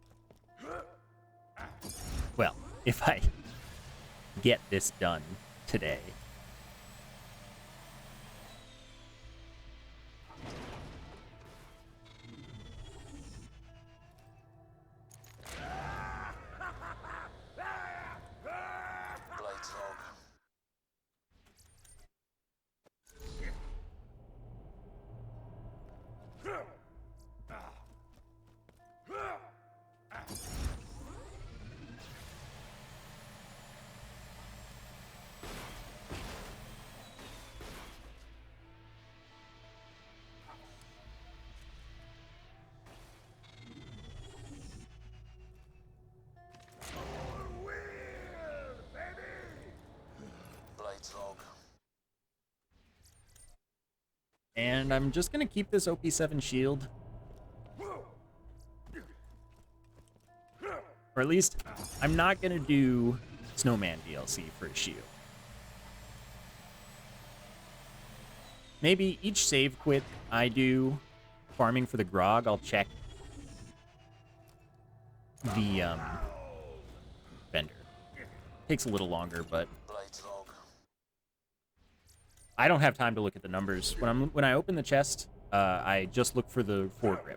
Well, if I get this done today. And I'm just going to keep this OP7 shield. Or at least, I'm not going to do Snowman DLC for a shield. Maybe each save quit I do farming for the grog, I'll check the vendor. Takes a little longer, but I don't have time to look at the numbers. When I open the chest, I just look for the foregrip.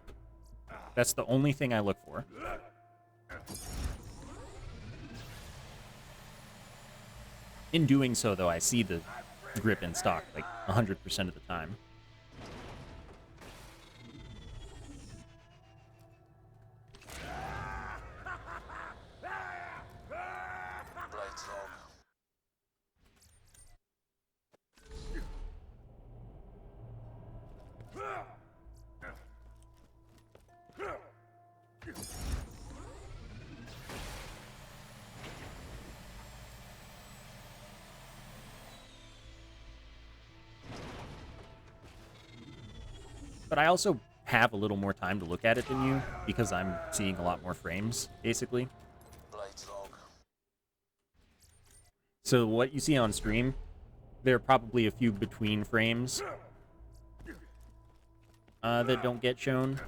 That's the only thing I look for. In doing so, though, I see the grip in stock, like, 100% of the time. But I also have a little more time to look at it than you, because I'm seeing a lot more frames, basically. So what you see on stream, there are probably a few between frames that don't get shown.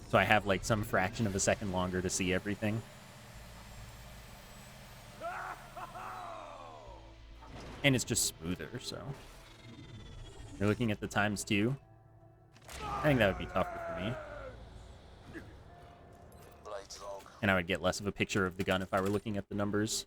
So I have like some fraction of a second longer to see everything. And it's just smoother, so. You're looking at the times too. I think that would be tougher for me. And I would get less of a picture of the gun if I were looking at the numbers.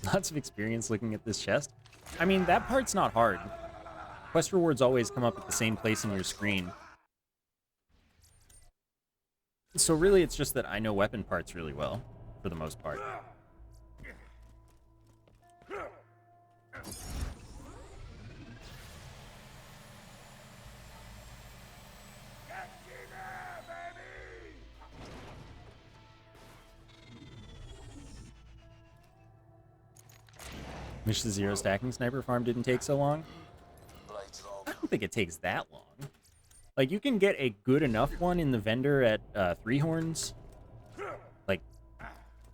Lots of experience looking at this chest. I mean, that part's not hard. Quest rewards always come up at the same place in your screen. So really, it's just that I know weapon parts really well, for the most part. Wish the zero stacking sniper farm didn't take so long. I don't think it takes that long. Like, you can get a good enough one in the vendor at 3 horns. Like,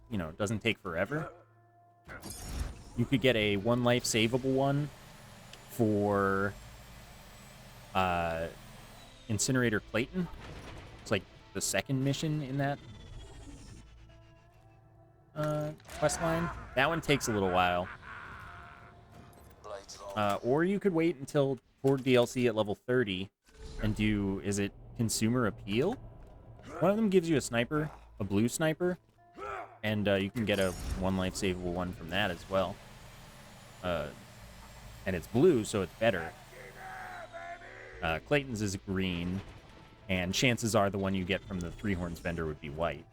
you know, it doesn't take forever. You could get a 1 life savable one for Incinerator Clayton. It's like the second mission in that quest line. That one takes a little while. Or you could wait until Ford DLC at level 30 and do, is it Consumer Appeal? One of them gives you a sniper, a blue sniper, and you can get a 1 life savable one from that as well. And it's blue, so it's better. Clayton's is green, and chances are the one you get from the Three Horns vendor would be white.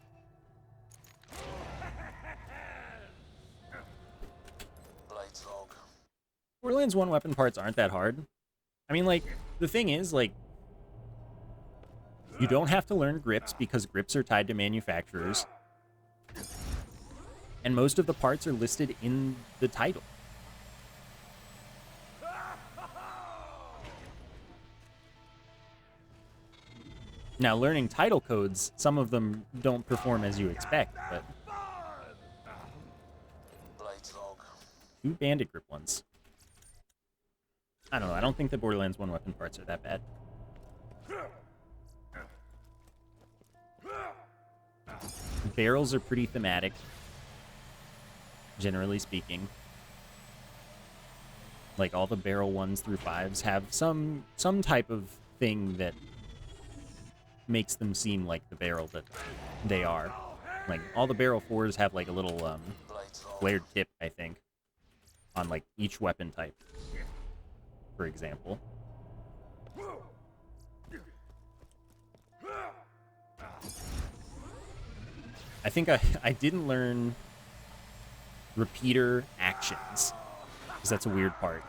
Borderlands 1 weapon parts aren't that hard. I mean, like, the thing is, like, you don't have to learn grips because grips are tied to manufacturers. And most of the parts are listed in the title. Now, learning title codes, some of them don't perform as you expect, but... 2 bandit grip ones. I don't know, I don't think the Borderlands 1 weapon parts are that bad. Barrels are pretty thematic, generally speaking. Like, all the barrel 1s through 5s have some type of thing that makes them seem like the barrel that they are. Like, all the barrel 4s have, like, a little, flared tip, I think, on, like, each weapon type, for example. I think I didn't learn repeater actions, because that's a weird part.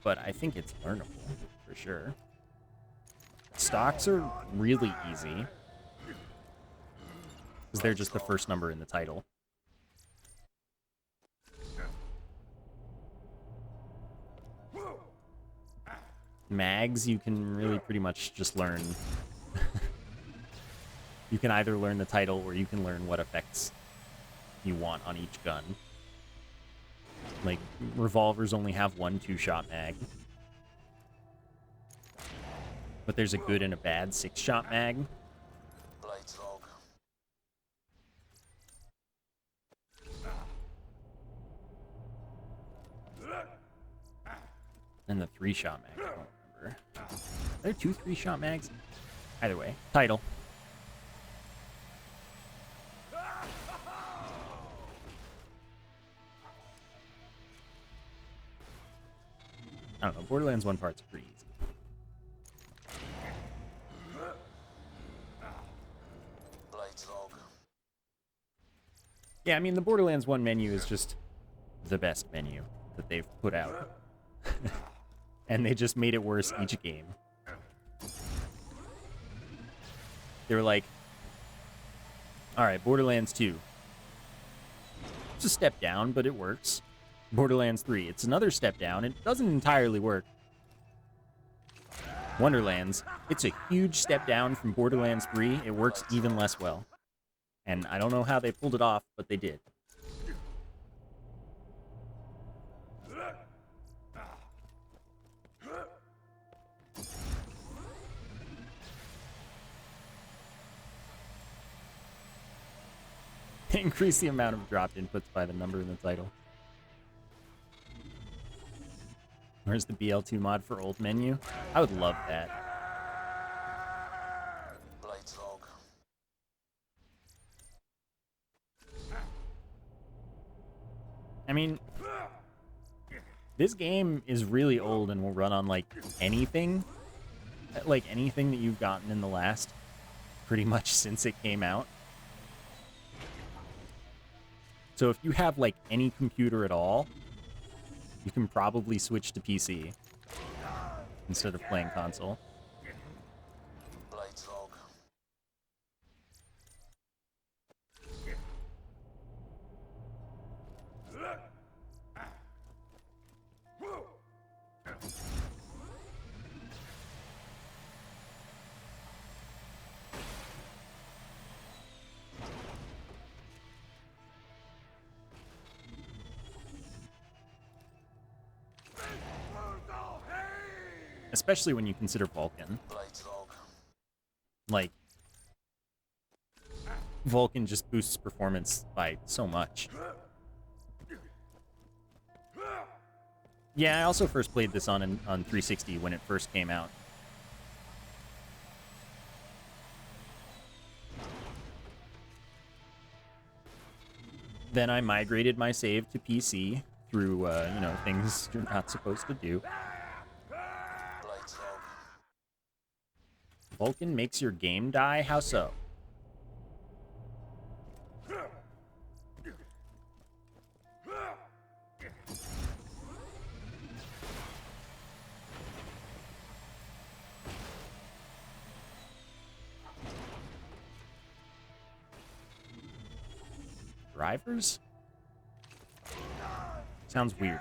But I think it's learnable, for sure. Stocks are really easy, because they're just the first number in the title. Mags, you can really pretty much just learn. You can either learn the title or you can learn what effects you want on each gun. Like, revolvers only have 1 2-shot mag. But there's a good and a bad 6-shot mag. And the 3-shot mag, I don't remember. Are there 2 3-shot mags? Either way, title. I don't know, Borderlands 1 part's pretty easy. Yeah, I mean, the Borderlands 1 menu is just the best menu that they've put out. And they just made it worse each game. They were like, alright, Borderlands 2. It's a step down, but it works. Borderlands 3, it's another step down. It doesn't entirely work. Wonderlands, it's a huge step down from Borderlands 3. It works even less well. And I don't know how they pulled it off, but they did. Increase the amount of dropped inputs by the number in the title. Where's the BL2 mod for old menu? I would love that. I mean, this game is really old and will run on, like, anything. Like, anything that you've gotten in the last, pretty much since it came out. So if you have, like, any computer at all, you can probably switch to PC instead of playing console. Especially when you consider Vulcan. Like, Vulcan just boosts performance by so much. Yeah, I also first played this on 360 when it first came out. Then I migrated my save to PC through, you know, things you're not supposed to do. Vulcan makes your game die? How so? Drivers? Sounds weird.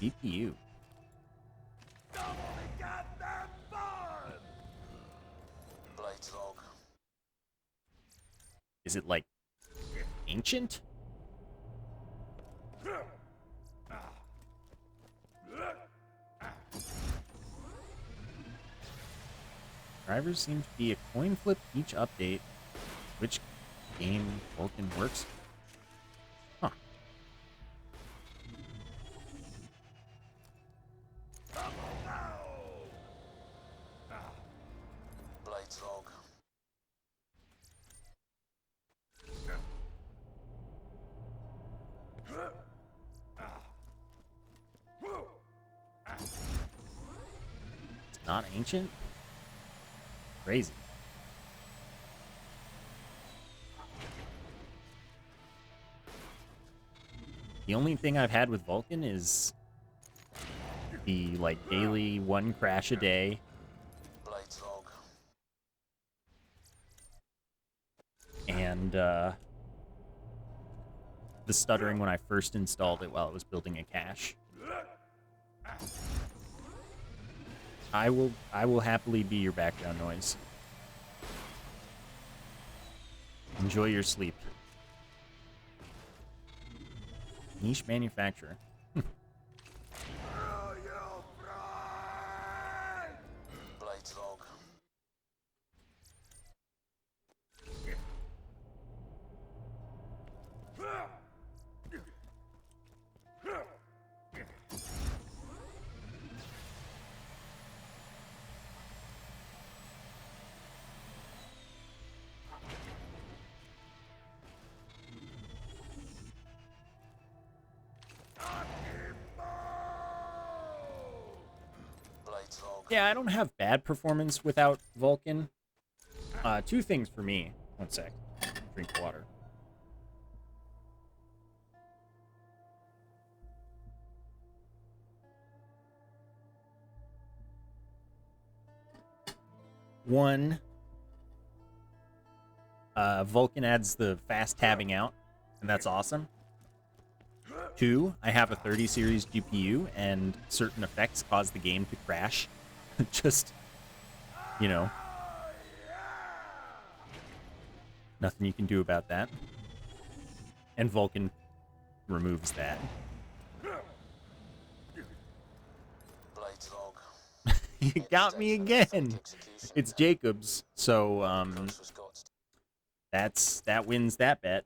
GPU. Is it like ancient? Drivers seem to be a coin flip each update. Which game Vulcan works? Huh. It's not ancient? Crazy. The only thing I've had with Vulcan is the, like, daily one crash a day. And, the stuttering when I first installed it while it was building a cache. I will happily be your background noise. Enjoy your sleep. Niche manufacturer. Yeah, I don't have bad performance without Vulcan. Two things for me. One sec. Drink water. One, Vulcan adds the fast tabbing out, and that's awesome. Two, I have a 30 series GPU, and certain effects cause the game to crash. Just, you know. Nothing you can do about that. And Vulcan removes that. You got me again! It's Jacobs, so, that wins that bet.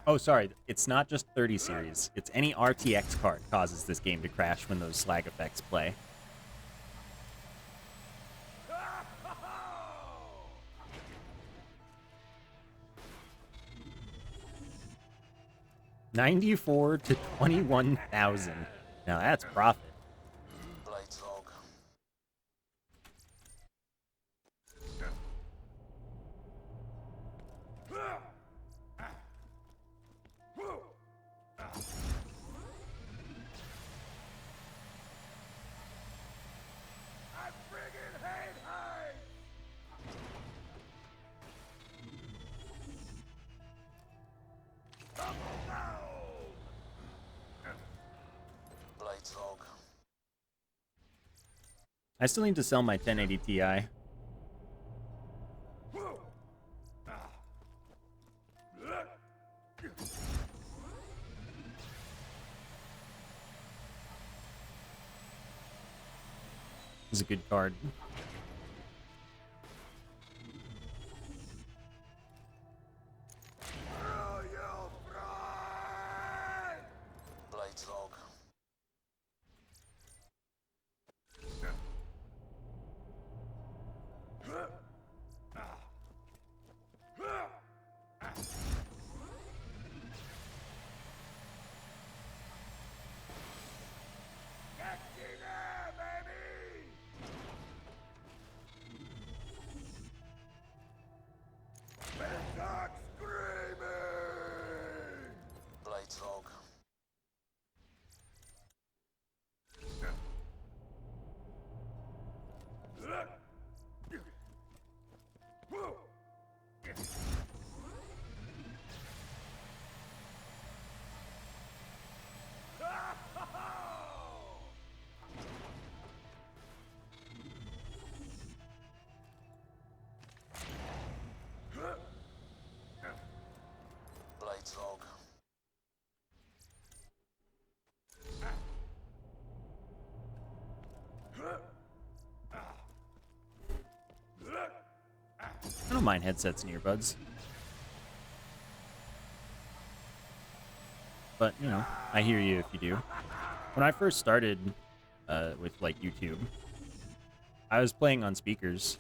Oh, sorry. It's not just 30 series. It's any RTX card causes this game to crash when those slag effects play. 94 to 21,000. Now that's profit. Blades log. Blades log. I still need to sell my 1080 Ti. This is a good card. Blades log. Blades log. Blades log. I don't mind headsets and earbuds. But, you know, I hear you if you do. When I first started with, like, YouTube, I was playing on speakers.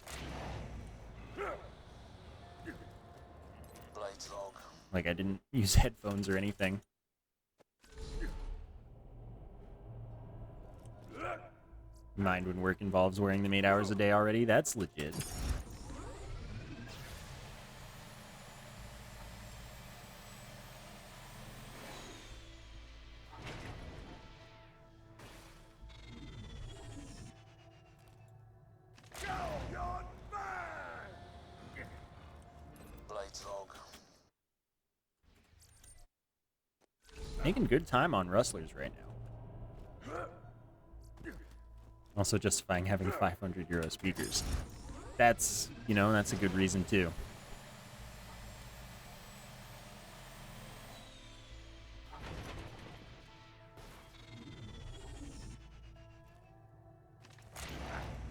Blades log. Like, I didn't use headphones or anything. Mind when work involves wearing them 8 hours a day already? That's legit. Blades log. Making good time on Rustlers right now. Also justifying having 500 euro speakers. That's, you know, that's a good reason too.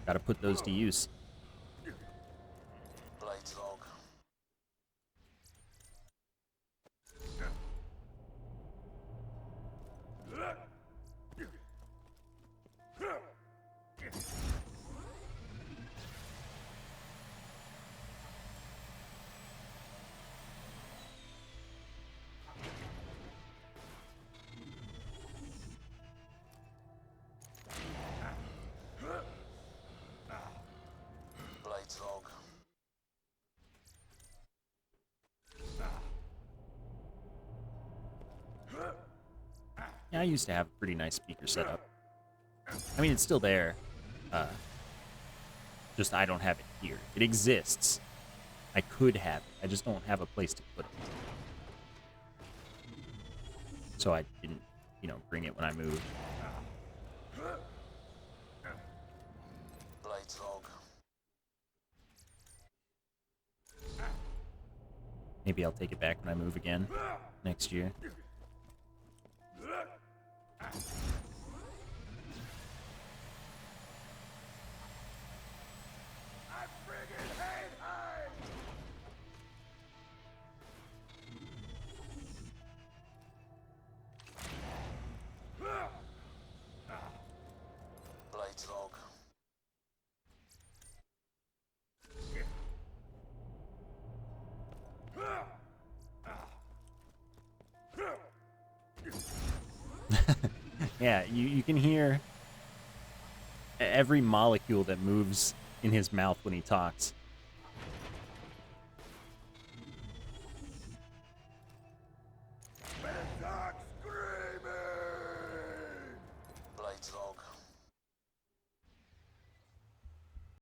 Gotta put those to use. Blades log. Blades log. Yeah, I used to have a pretty nice speaker setup. I mean, it's still there. Just I don't have it here. It exists. I could have it. I just don't have a place to put it. So I didn't, you know, bring it when I moved. Blades log. Maybe I'll take it back when I move again next year. Blades log. Yeah, you can hear every molecule that moves in his mouth when he talks.